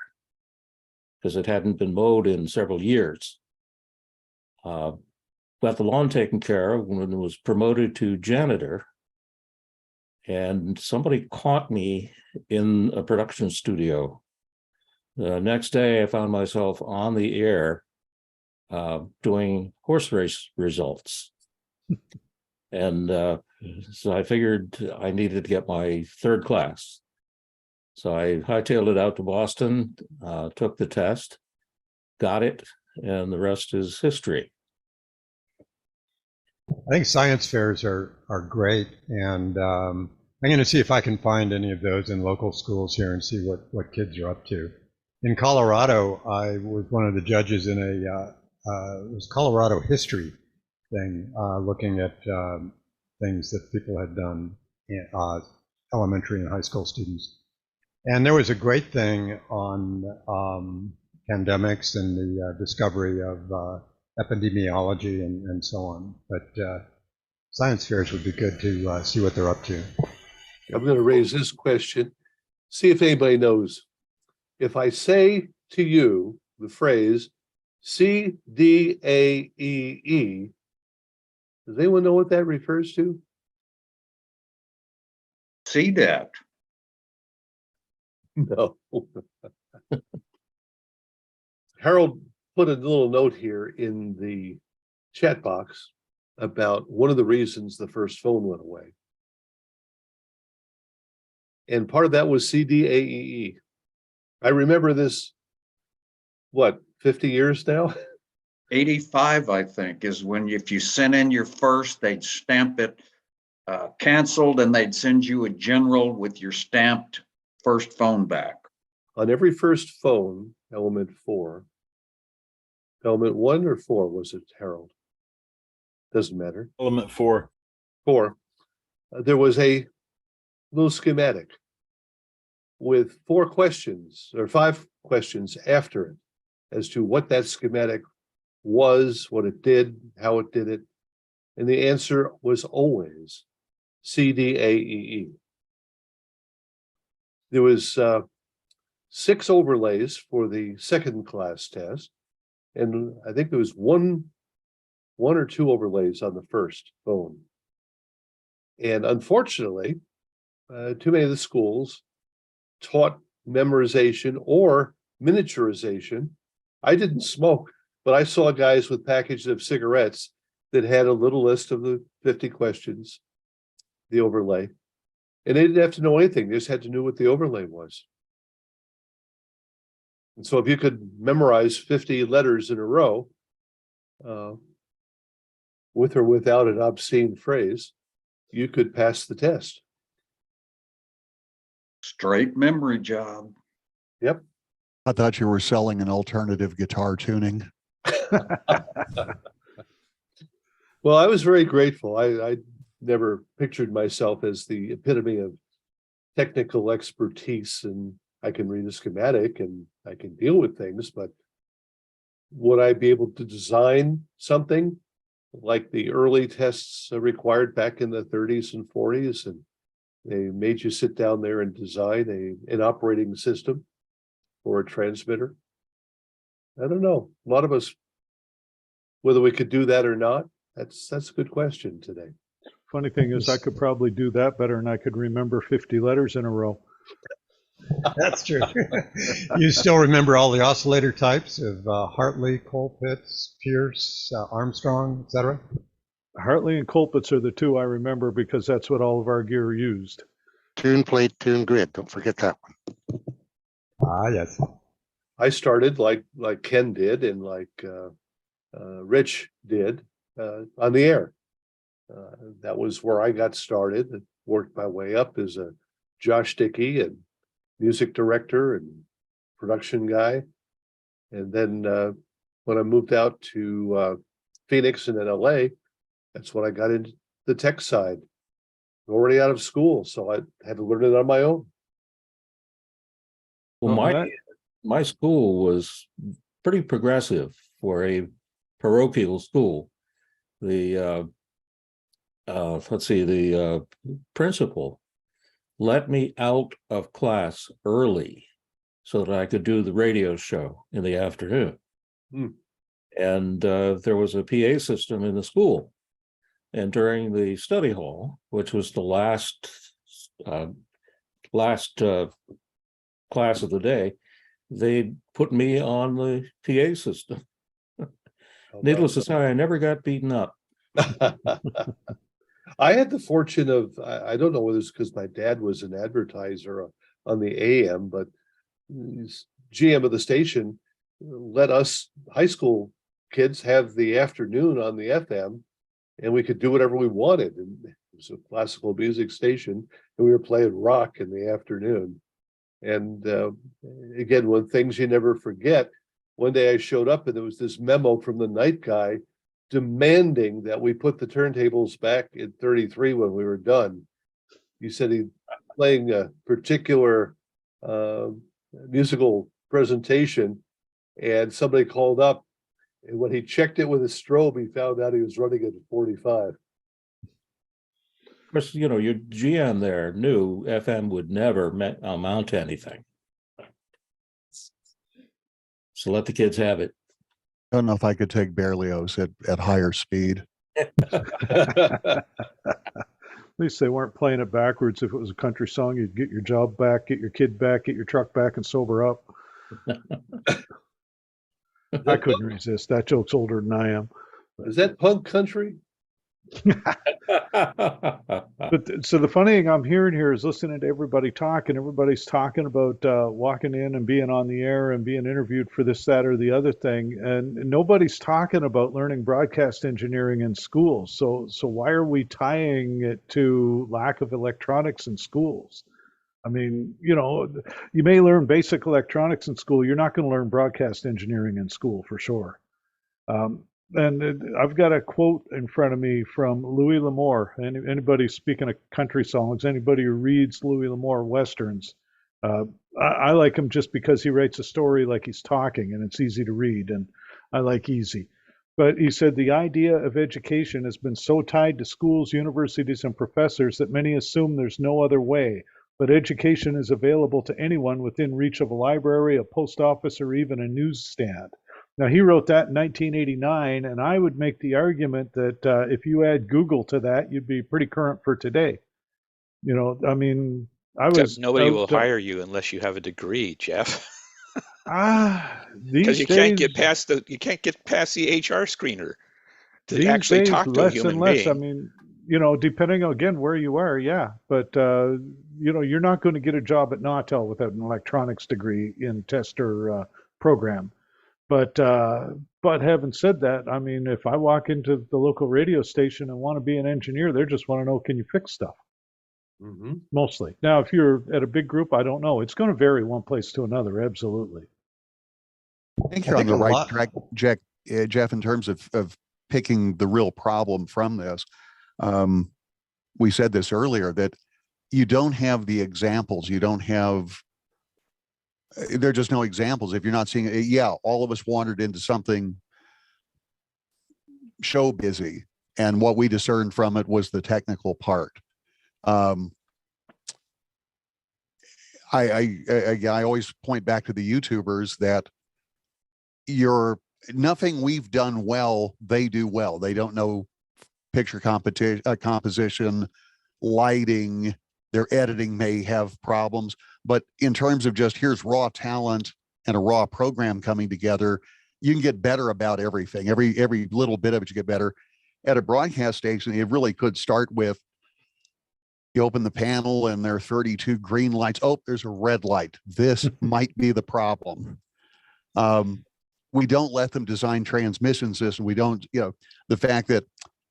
because it hadn't been mowed in several years. Got the lawn taken care of when it was promoted to janitor. And somebody caught me in a production studio. The next day, I found myself on the air doing horse race results. And so I figured I needed to get my 3rd class. So I hightailed it out to Boston, took the test, got it, and the rest is history. I think science fairs are great, and I'm going to see if I can find any of those in local schools here and see what kids are up to. In Colorado, I was one of the judges in it was Colorado history thing, looking at things that people had done, elementary and high school students. And there was a great thing on pandemics and the discovery of epidemiology and so on. But science fairs would be good to see what they're up to. I'm going to raise this question, see if anybody knows. If I say to you the phrase CDAEE, does anyone know what that refers to? CDAT. No. Harold put a little note here in the chat box about one of the reasons the first phone went away. And part of that was CDAEE. I remember this, 50 years now? 85, I think, is when if you sent in your first, they'd stamp it canceled, and they'd send you a general with your stamped first phone back. On every first phone, element 4, element 1 or 4 was it, Harold? Doesn't matter. Element 4. 4. There was a little schematic with 4 questions or 5 questions after it as to what that schematic was, what it did, how it did it. And the answer was always CDAEE. There was 6 overlays for the second class test And I think there was one or two overlays on the first phone. And unfortunately, too many of the schools taught memorization or miniaturization. I didn't smoke, but I saw guys with packages of cigarettes that had a little list of the 50 questions, the overlay. And they didn't have to know anything. They just had to know what the overlay was. And so if you could memorize 50 letters in a row, with or without an obscene phrase, you could pass the test. Straight memory job. Yep. I thought you were selling an alternative guitar tuning. Well, I was very grateful. I never pictured myself as the epitome of technical expertise, and I can read a schematic and I can deal with things, but would I be able to design something like the early tests required back in the 30s and 40s? And they made you sit down there and design an operating system for a transmitter. I don't know. A lot of us, whether we could do that or not, that's a good question today. Funny thing is, I could probably do that better than I could remember 50 letters in a row. That's true. You still remember all the oscillator types of Hartley, Colpitts, Pierce, Armstrong, etc.? Hartley and Colpitts are the two I remember because that's what all of our gear used. Tune plate, tune grid. Don't forget that one. Ah, yes. I started like Ken did and like Rich did on the air. That was where I got started and worked my way up as a Josh Dickey and music director and production guy. And then when I moved out to Phoenix and then LA, that's when I got into the tech side. Already out of school, so I had to learn it on my own. Well, my school was pretty progressive for a parochial school. The the principal let me out of class early so that I could do the radio show in the afternoon. And there was a PA system in the school. And during the study hall, which was the last class of the day, they put me on the PA system. Needless to say, I never got beaten up. I had the fortune of, I don't know whether it's because my dad was an advertiser on the AM, but GM of the station let us high school kids have the afternoon on the FM, and we could do whatever we wanted. And it was a classical music station, and we were playing rock in the afternoon. And again, one things you never forget, one day I showed up and there was this memo from the night guy demanding that we put the turntables back in 33 when we were done. He said he's playing a particular musical presentation, and somebody called up, and when he checked it with a strobe, he found out he was running it at 45. Of course, you know, your GM there knew FM would never amount to anything. So let the kids have it. I don't know if I could take Berlioz at higher speed. At least they weren't playing it backwards. If it was a country song, you'd get your job back, get your kid back, get your truck back, and sober up. I couldn't resist. That joke's older than I am. Is that punk country? But so the funny thing I'm hearing here is listening to everybody talk, and everybody's talking about walking in and being on the air and being interviewed for this, that, or the other thing, and nobody's talking about learning broadcast engineering in schools. So why are we tying it to lack of electronics in schools? I mean, you know, you may learn basic electronics in school. You're not going to learn broadcast engineering in school for sure. And I've got a quote in front of me from Louis L'Amour. Anybody speaking of country songs, anybody who reads Louis L'Amour westerns, I like him just because he writes a story like he's talking, and it's easy to read, and I like easy. But he said the idea of education has been so tied to schools, universities, and professors that many assume there's no other way. But education is available to anyone within reach of a library, a post office, or even a newsstand. Now, he wrote that in 1989, and I would make the argument that if you add Google to that, you'd be pretty current for today. You know, I mean, I Except was nobody will out, hire you unless you have a degree, Jeff. Because these days, you can't get past the HR screener to these actually days, talk to a less and human less. I being. mean, you know, depending on, again, where you are, yeah. But, you know, you're not going to get a job at Nautel without an electronics degree in test or program. But having said that, I mean, if I walk into the local radio station and want to be an engineer, they just want to know, can you fix stuff? Mm-hmm. Mostly. Now, if you're at a big group, I don't know. It's going to vary one place to another. Absolutely. I think I you're on think the a right lot. track, Jeff, in terms of picking the real problem from this. We said this earlier that you don't have the examples. You don't have, there are just no examples. If you're not seeing it, yeah, all of us wandered into something show busy. And what we discerned from it was the technical part. I always point back to the YouTubers that nothing we've done well, they do well. They don't know picture composition, lighting, their editing may have problems, but in terms of just here's raw talent and a raw program coming together, you can get better about everything. Every little bit of it you get better. At a broadcast station, it really could start with you open the panel and there are 32 green lights. Oh, there's a red light. This might be the problem. We don't let them design transmission systems. We don't, you know, the fact that,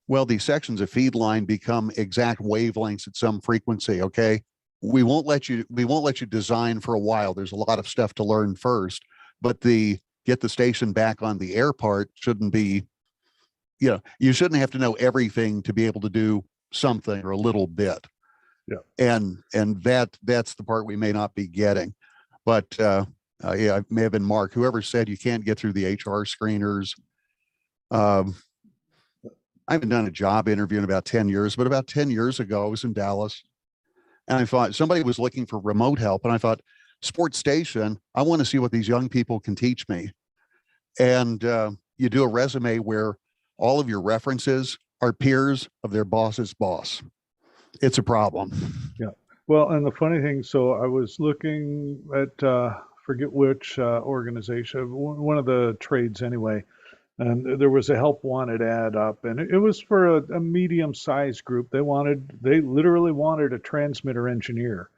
well, these sections of feed line become exact wavelengths at some frequency. Okay. We won't let you design for a while. There's a lot of stuff to learn first, but the get the station back on the air part shouldn't be, you know, you shouldn't have to know everything to be able to do something or a little bit. Yeah. And that's the part we may not be getting. But yeah, it may have been Mark, whoever said you can't get through the HR screeners. I haven't done a job interview in about 10 years, but about 10 years ago, I was in Dallas and I thought somebody was looking for remote help. And I thought, sports station, I want to see what these young people can teach me. And you do a resume where all of your references are peers of their boss's boss. It's a problem. Yeah. Well, and the funny thing, so I was looking at, forget which organization, one of the trades anyway, and there was a help wanted ad up, and it was for a medium-sized group. They literally wanted a transmitter engineer.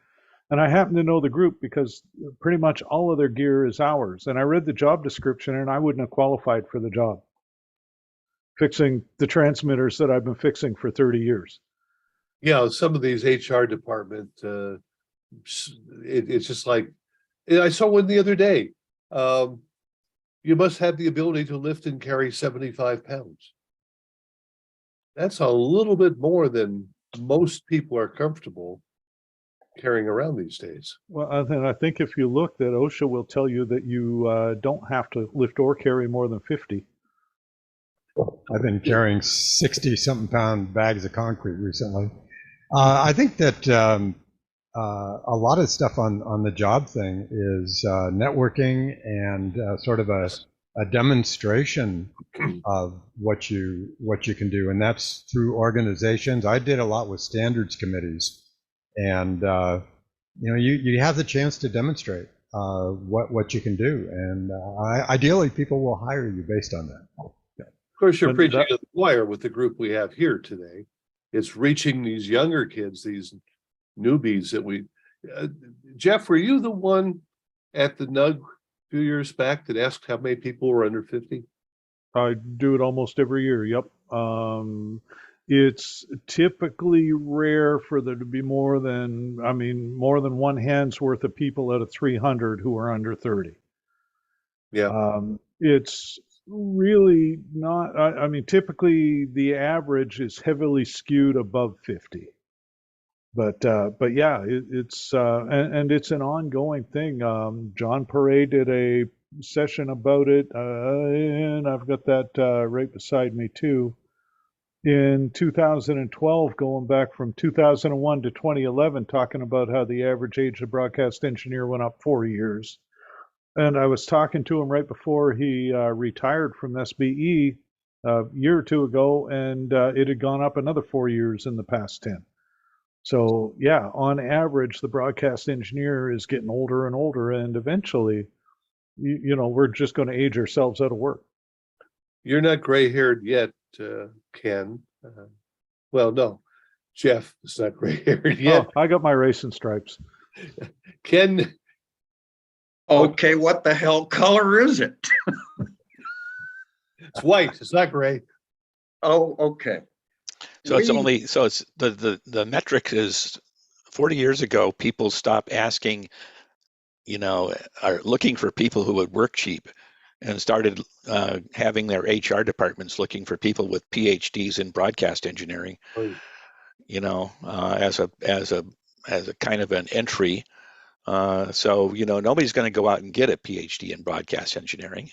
And I happen to know the group because pretty much all of their gear is ours. And I read the job description and I wouldn't have qualified for the job. Fixing the transmitters that I've been fixing for 30 years. Yeah, some of these HR department, it's just like, I saw one the other day. You must have the ability to lift and carry 75 pounds. That's a little bit more than most people are comfortable carrying around these days. Well, then I think if you look, that OSHA will tell you that you don't have to lift or carry more than 50. I've been carrying 60-something pound bags of concrete recently. I think that a lot of stuff on the job thing is networking and sort of a demonstration of what you can do, and that's through organizations. I did a lot with standards committees, and you know, you have the chance to demonstrate what you can do, and ideally people will hire you based on that. Of course, you're preaching to the choir with the group we have here today. It's reaching these younger kids, these newbies that we. Jeff, were you the one at the NUG a few years back that asked how many people were under 50? I do it almost every year. Yep. It's typically rare for there to be more than one hand's worth of people out of 300 who are under 30. Yeah. It's really not, I mean, typically the average is heavily skewed above 50. But yeah, it's and it's an ongoing thing. John Perret did a session about it, and I've got that right beside me too. In 2012, going back from 2001 to 2011, talking about how the average age of broadcast engineer went up 4 years. And I was talking to him right before he retired from SBE a year or two ago, and it had gone up another 4 years in the past 10. So yeah, on average, the broadcast engineer is getting older and older, and eventually, you know, we're just going to age ourselves out of work. You're not gray-haired yet, Ken. Well, no, Jeff is not gray-haired yet. Oh, I got my racing stripes. Ken, Okay, what the hell color is it? it's white. It's not gray. Oh, okay. So it's We- only, so it's the metric is 40 years ago, people stopped asking, you know, are looking for people who would work cheap and started having their HR departments looking for people with PhDs in broadcast engineering, Oh, you know, as a kind of an entry. So, you know, nobody's going to go out and get a PhD in broadcast engineering.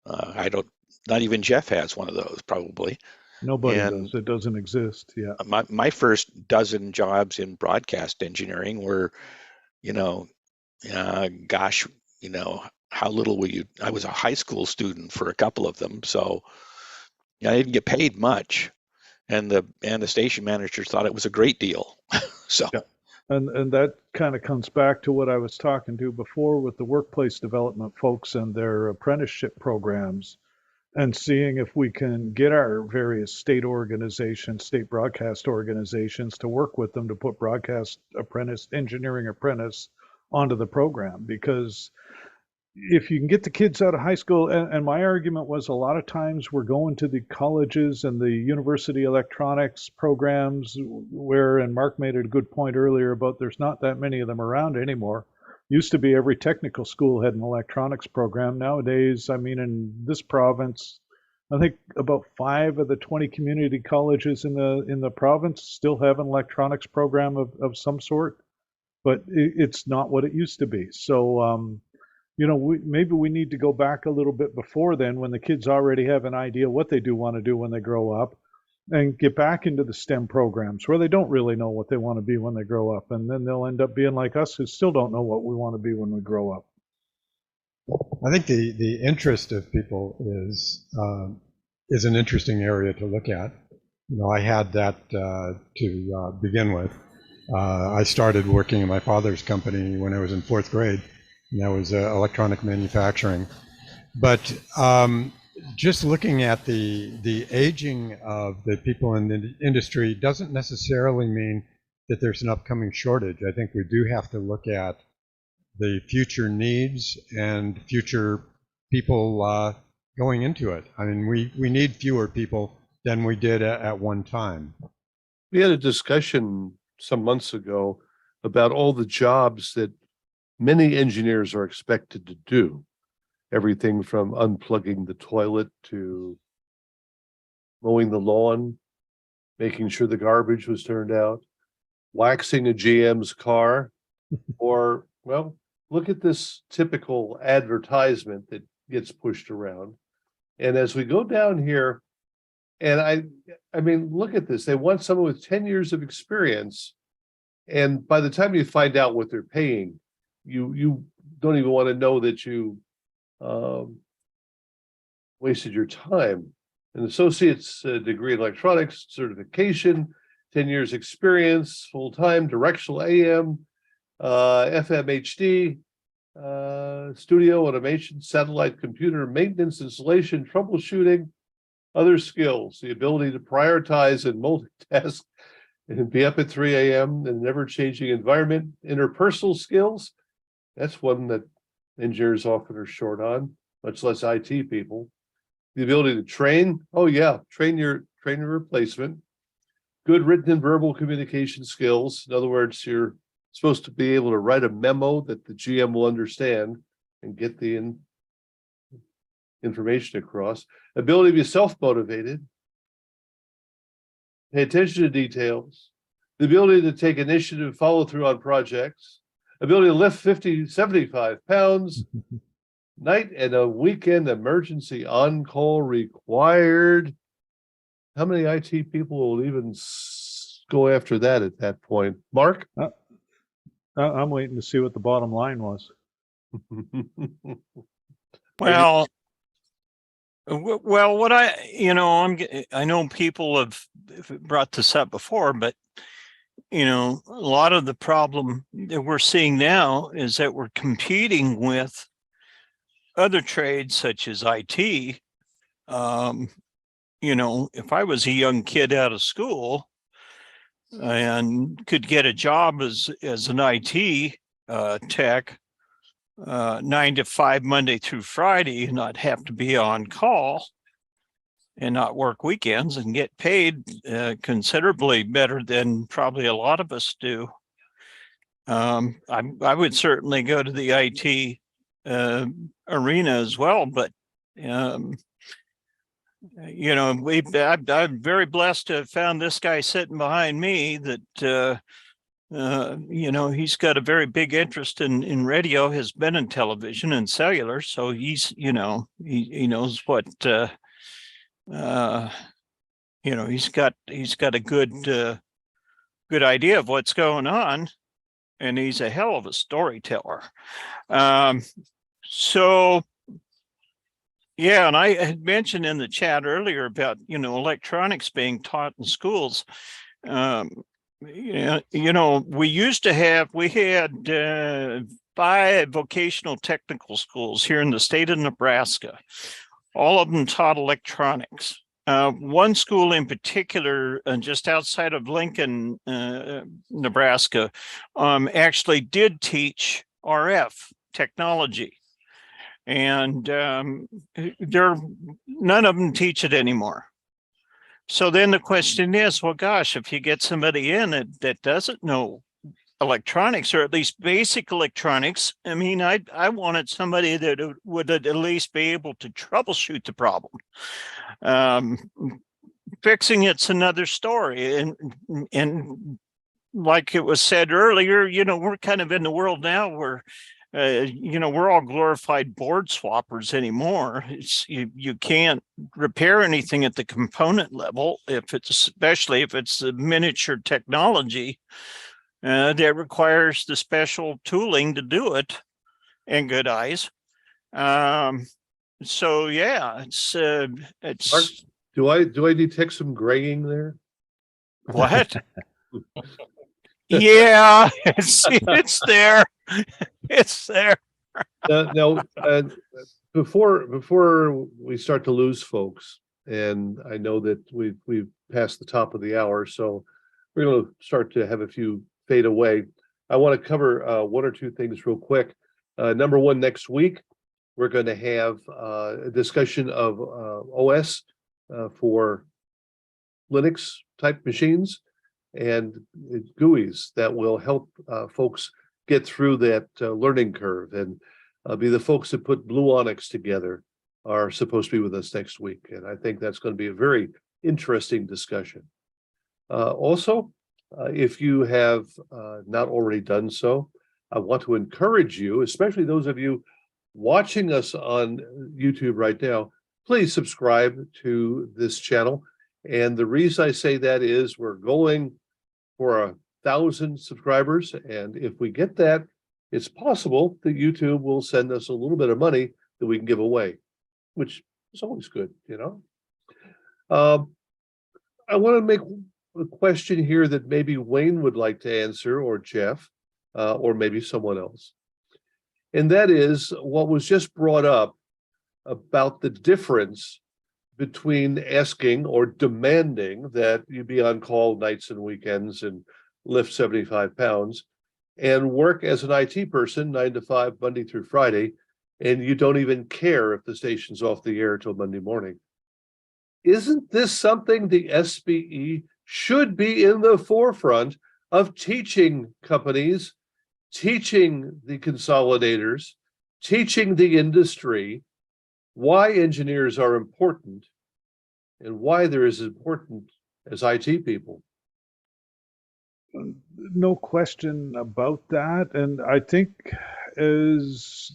Not even Jeff has one of those probably. Nobody And does. It doesn't exist. Yeah. my first dozen jobs in broadcast engineering were, you know, gosh, you know, how little will you? I was a high school student for a couple of them, so yeah, I didn't get paid much, and the station manager thought it was a great deal. So Yeah. And that kind of comes back to what I was talking to before with the workplace development folks and their apprenticeship programs, and seeing if we can get our various state organizations, state broadcast organizations, to work with them to put broadcast apprentice, engineering apprentice onto the program. Because if you can get the kids out of high school, and my argument was a lot of times we're going to the colleges and the university electronics programs where, and Mark made a good point earlier about there's not that many of them around anymore. Used to be every technical school had an electronics program. Nowadays, I mean, in this province, I think about 5 of the 20 community colleges in the province still have an electronics program of some sort, but it's not what it used to be. So, you know, maybe we need to go back a little bit before then, when the kids already have an idea what they do want to do when they grow up, and get back into the STEM programs where they don't really know what they want to be when they grow up. And then they'll end up being like us, who still don't know what we want to be when we grow up. I think the interest of people is an interesting area to look at. You know, I had that to begin with. I started working in my father's company when I was in 4th grade, and that was electronic manufacturing. But just looking at the aging of the people in the industry doesn't necessarily mean that there's an upcoming shortage. I think we do have to look at the future needs and future people going into it. I mean, we need fewer people than we did at one time. We had a discussion some months ago about all the jobs that many engineers are expected to do. Everything from unplugging the toilet to mowing the lawn, making sure the garbage was turned out, waxing a GM's car, or, well, look at this typical advertisement that gets pushed around. And as we go down here, and I mean, look at this. They want someone with 10 years of experience. And by the time you find out what they're paying, you don't even want to know that you wasted your time. An associate's degree in electronics certification, 10 years experience, full-time, directional AM, FM HD, studio automation, satellite computer maintenance, installation, troubleshooting, other skills, the ability to prioritize and multitask and be up at 3 a.m. in an ever-changing environment, interpersonal skills. That's one that engineers often are short on, much less IT people. The ability to train. Oh yeah, train your replacement. Good written and verbal communication skills. In other words, you're supposed to be able to write a memo that the GM will understand and get the information across. Ability to be self-motivated. Pay attention to details. The ability to take initiative and follow through on projects. Ability to lift 50, 75 pounds. Night and a weekend emergency on-call required. How many IT people will even go after that at that point? Mark? I'm waiting to see what the bottom line was. Well, well, what I know people have brought this up before, but a lot of the problem that we're seeing now is that we're competing with other trades such as IT. If I was a young kid out of school and could get a job as an IT tech, 9 to 5 Monday through Friday, and not have to be on call and not work weekends and get paid considerably better than probably a lot of us do. I would certainly go to the IT arena as well, but I'm very blessed to have found this guy sitting behind me that he's got a very big interest in radio, has been in television and cellular, so he's he knows what he's got a good idea of what's going on, and he's a hell of a storyteller. So yeah, and I had mentioned in the chat earlier about electronics being taught in schools. We had 5 vocational technical schools here in the state of Nebraska. All of them taught electronics. One school in particular, just outside of Lincoln, Nebraska, actually did teach RF technology. And none of them teach it anymore. So then the question is, well, gosh, if you get somebody in that doesn't know electronics, or at least basic electronics, I mean, I wanted somebody that would at least be able to troubleshoot the problem. Fixing it's another story. And like it was said earlier, we're kind of in the world now where we're all glorified board swappers anymore. You can't repair anything at the component level especially if it's the miniature technology that requires the special tooling to do it and good eyes. So yeah, it's Mark, do I detect some graying there? What? Yeah, it's there. It's there. Now, before we start to lose folks, and I know that we've passed the top of the hour, so we're going to start to have a few fade away. I want to cover 1 or 2 things real quick. Number one, next week we're going to have a discussion of OS for Linux type machines and GUIs that will help folks get through that learning curve, and be the folks that put Blue Onyx together are supposed to be with us next week. And I think that's going to be a very interesting discussion. Also, if you have not already done so, I want to encourage you, especially those of you watching us on YouTube right now, please subscribe to this channel. And the reason I say that is we're going for 1,000 subscribers. And if we get that, it's possible that YouTube will send us a little bit of money that we can give away, which is always good, I want to make a question here that maybe Wayne would like to answer, or Jeff, or maybe someone else. And that is what was just brought up about the difference between asking or demanding that you be on call nights and weekends and lift 75 pounds and work as an IT person 9 to 5 Monday through Friday, and you don't even care if the station's off the air till Monday morning. Isn't this something the SBE should be in the forefront of teaching companies, teaching the consolidators, teaching the industry why engineers are important and why they're as important as IT people? No question about that. And I think as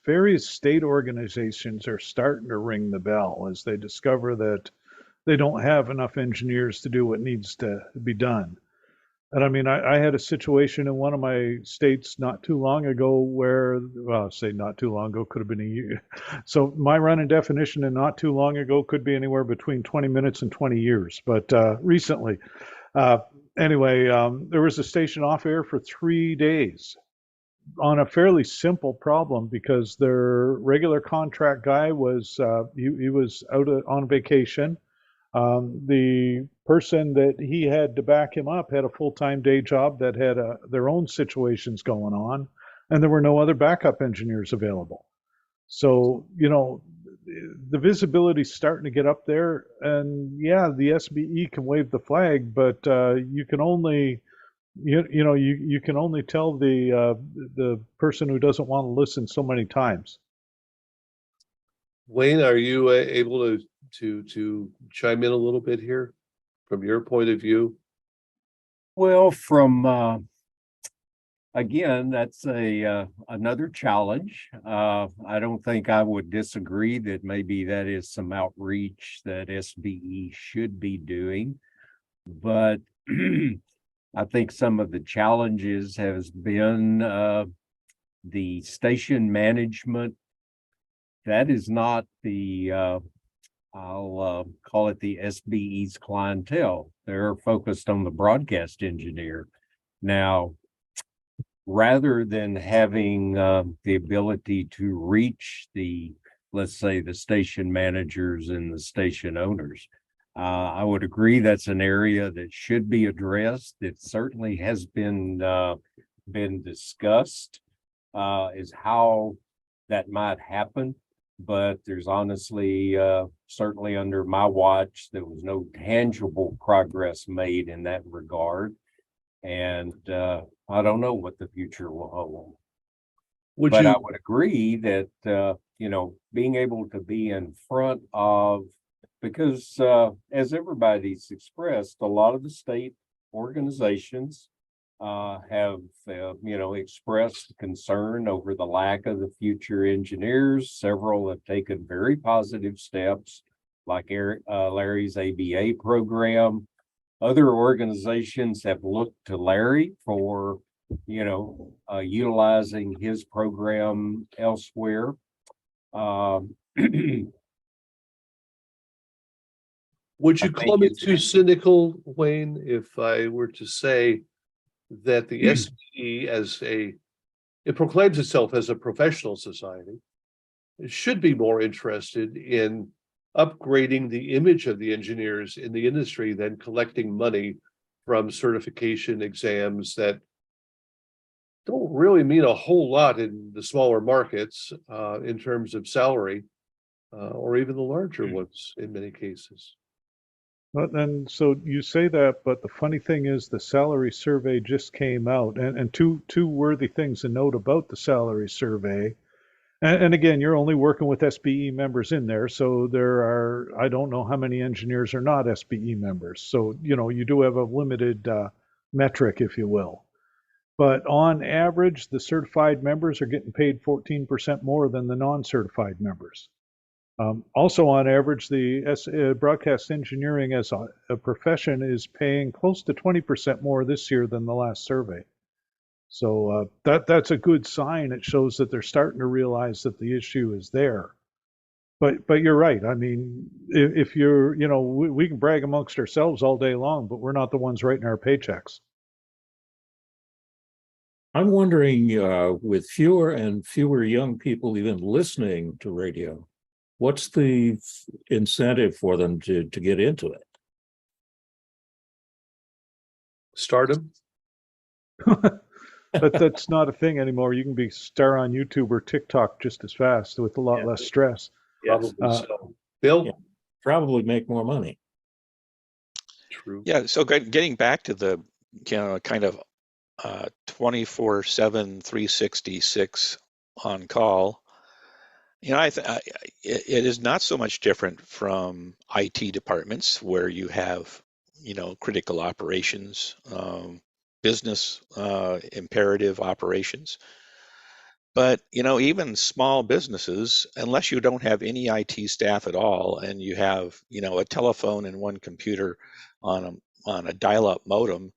various state organizations are starting to ring the bell as they discover that they don't have enough engineers to do what needs to be done. And I mean, I had a situation in one of my states not too long ago where, well, say not too long ago, could have been a year. So my running definition and not too long ago could be anywhere between 20 minutes and 20 years. But recently, uh, anyway, there was a station off air for 3 days on a fairly simple problem because their regular contract guy was, he was out on vacation. The person that he had to back him up had a full-time day job that had their own situations going on, and there were no other backup engineers available. So, you know, the visibility's starting to get up there, and yeah, the SBE can wave the flag, but you can only you can only tell the person who doesn't want to listen so many times. Wayne, are you able to chime in a little bit here from your point of view? Well, from again, that's a another challenge. I don't think I would disagree that maybe that is some outreach that SBE should be doing, but I think some of the challenges has been the station management. That is not the I'll call it the SBE's clientele. They're focused on the broadcast engineer. Now, rather than having the ability to reach the, let's say, the station managers and the station owners, I would agree that's an area that should be addressed. It certainly has been discussed is how that might happen. But there's honestly, certainly under my watch, there was no tangible progress made in that regard. And I don't know what the future will hold. But I would agree that, you know, being able to be in front of, because as everybody's expressed, a lot of the state organizations have, you know, expressed concern over the lack of the future engineers. Several have taken very positive steps, like Larry's ABA program. Other organizations have looked to Larry for, you know, utilizing his program elsewhere. Would you call me too cynical, Wayne, if I were to say that the SBE it proclaims itself as a professional society, it should be more interested in upgrading the image of the engineers in the industry than collecting money from certification exams that don't really mean a whole lot in the smaller markets in terms of salary or even the larger ones in many cases. But then, so you say that, but the funny thing is the salary survey just came out, and two worthy things to note about the salary survey. And again, you're only working with SBE members in there, so there are, I don't know how many engineers are not SBE members. So, you know, you do have a limited metric, if you will. But on average, the certified members are getting paid 14% more than the non-certified members. Also, on average, the broadcast engineering as a profession is paying close to 20% more this year than the last survey. So that's a good sign. It shows that they're starting to realize that the issue is there. But you're right. I mean, if you're, you know, we can brag amongst ourselves all day long, but we're not the ones writing our paychecks. I'm wondering, with fewer and fewer young people even listening to radio, what's the incentive for them to get into it? Stardom. But that's not a thing anymore. You can be star on YouTube or TikTok just as fast with a lot less stress. Probably so. Bill? Yeah, probably make more money. True. Yeah, so getting back to the, you know, kind of 24/7, 366 on call, you know, it is not so much different from IT departments where you have, you know, critical operations, business imperative operations. But, you know, even small businesses, unless you don't have any IT staff at all and you have, you know, a telephone and one computer on a dial-up modem,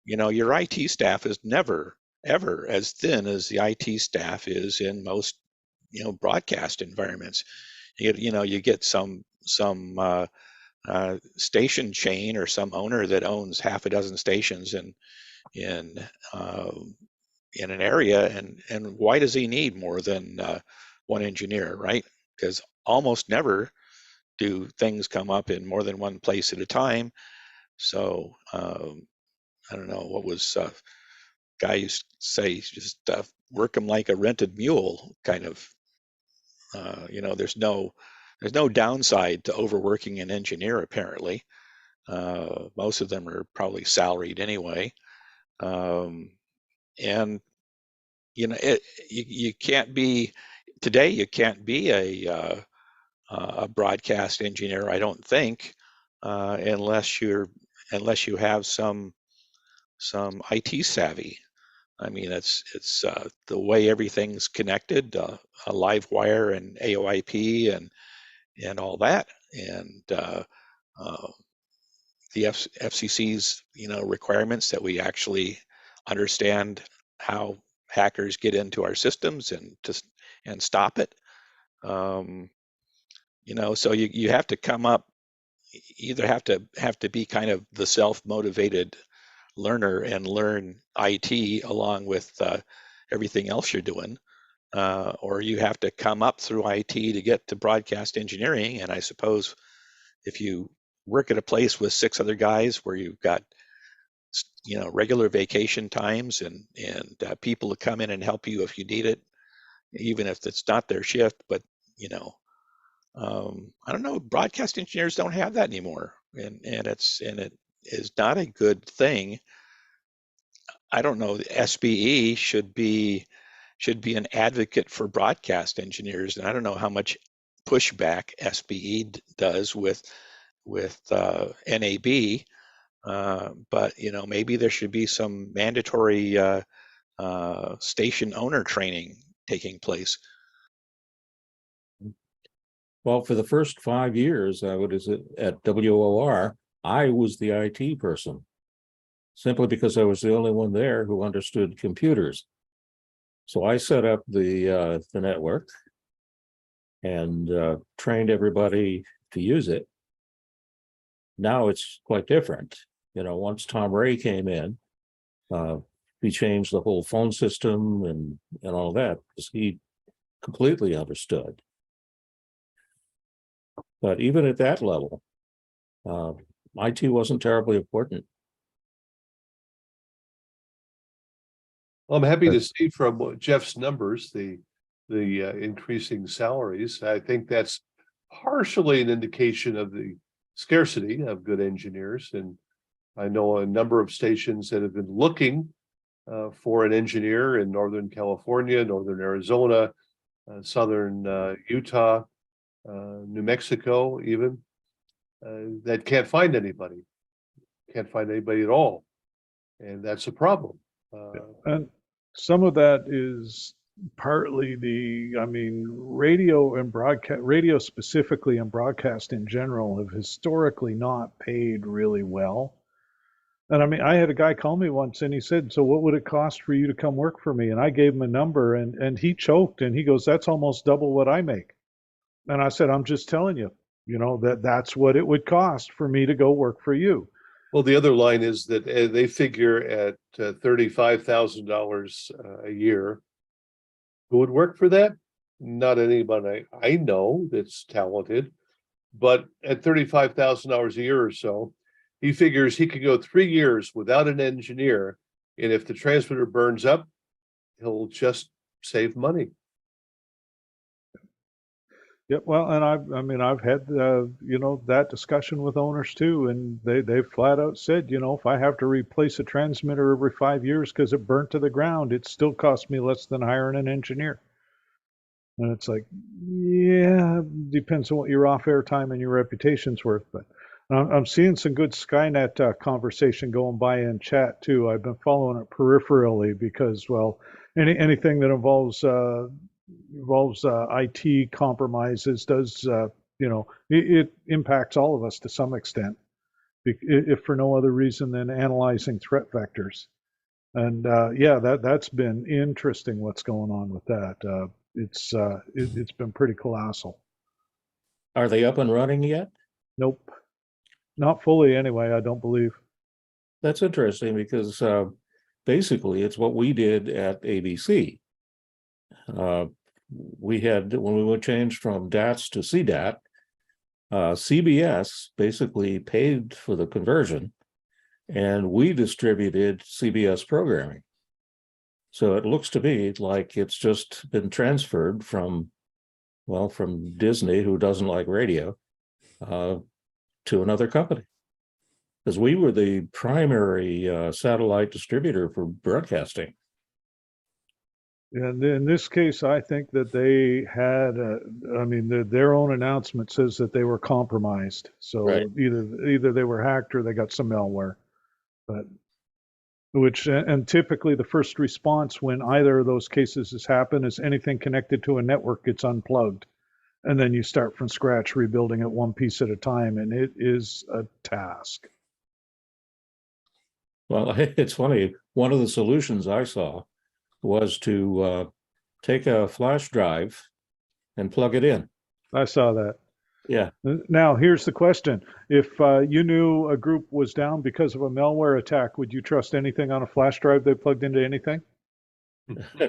your IT staff is never ever as thin as the IT staff is in most broadcast environments. You get some station chain or some owner that owns half a dozen stations in in an area, and why does he need more than one engineer, right? Because almost never do things come up in more than one place at a time. So I don't know what was guy used to say, just work him like a rented mule, kind of. There's no downside to overworking an engineer apparently. Most of them are probably salaried anyway. And you can't be today. You can't be a broadcast engineer, I don't think, unless you have some IT savvy. I mean, it's the way everything's connected, a live wire and AOIP and all that, and the FCC's requirements that we actually understand how hackers get into our systems and stop it. So you have to come up, either have to be kind of the self-motivated learner and learn IT along with everything else you're doing, or you have to come up through IT to get to broadcast engineering. And I suppose if you work at a place with 6 other guys where you've got regular vacation times and people to come in and help you if you need it, even if it's not their shift, but I don't know, broadcast engineers don't have that anymore, and it is not a good thing. I don't know, the SBE should be an advocate for broadcast engineers, and I don't know how much pushback SBE does with NAB, but maybe there should be some mandatory station owner training taking place. Well, for the first 5 years I was at WOR, I was the IT person, simply because I was the only one there who understood computers. So I set up the network and trained everybody to use it. Now it's quite different. Once Tom Ray came in, he changed the whole phone system and all that, because he completely understood. But even at that level, IT wasn't terribly important. Well, I'm happy to see from Jeff's numbers, the increasing salaries. I think that's partially an indication of the scarcity of good engineers. And I know a number of stations that have been looking for an engineer in Northern California, Northern Arizona, Southern Utah, New Mexico, even, that can't find anybody at all. And that's a problem. And some of that is partly radio specifically and broadcast in general have historically not paid really well. And I had a guy call me once and he said, "So what would it cost for you to come work for me?" And I gave him a number and he choked and he goes, "That's almost double what I make." And I said, "I'm just telling you, that's what it would cost for me to go work for you." Well, the other line is that they figure at $35,000 a year. Who would work for that? Not anybody I know that's talented, but at $35,000 a year or so, he figures he could go 3 years without an engineer, and if the transmitter burns up, he'll just save money. Yeah, well, and I've had that discussion with owners too, and they flat out said, if I have to replace a transmitter every 5 years because it burnt to the ground, it still costs me less than hiring an engineer. And it's like, yeah, depends on what your off-air time and your reputation's worth. But I'm seeing some good Skynet conversation going by in chat too. I've been following it peripherally because, well, anything that involves IT compromises does, it impacts all of us to some extent if for no other reason than analyzing threat vectors. And yeah, that's been interesting what's going on with that. It's been pretty colossal. Are they up and running yet? Nope, not fully anyway, I don't believe. That's interesting because basically it's what we did at ABC. We had, when we changed from DATS to CDAT, CBS basically paid for the conversion and we distributed CBS programming. So it looks to me like it's just been transferred from, well, from Disney, who doesn't like radio, to another company. Because we were the primary satellite distributor for broadcasting. And in this case, I think that they had, I mean, their own announcement says that they were compromised. So Right. either they were hacked or they got some malware. But and typically the first response when either of those cases has happened is anything connected to a network gets unplugged. And then you start from scratch, rebuilding it one piece at a time. And it is a task. Well, it's funny. One of the solutions I saw was to take a flash drive and plug it in. I saw that. Yeah. Now, here's the question. If you knew a group was down because of a malware attack, would you trust anything on a flash drive they plugged into anything?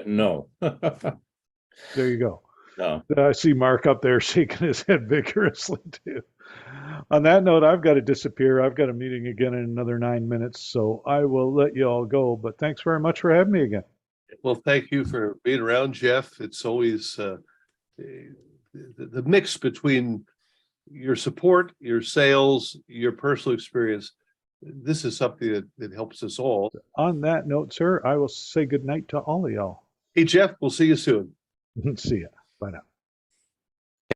No. There you go. No. I see Mark up there shaking his head vigorously too. On that note, I've got to disappear. I've got a meeting again in another 9 minutes, so I will let you all go. But thanks very much for having me again. Well, thank you for being around, Jeff. It's always the mix between your support, your sales, your personal experience. This is something that helps us all. On that note, sir, I will say good night to all of y'all. Hey, Jeff, we'll see you soon. See ya. Bye now.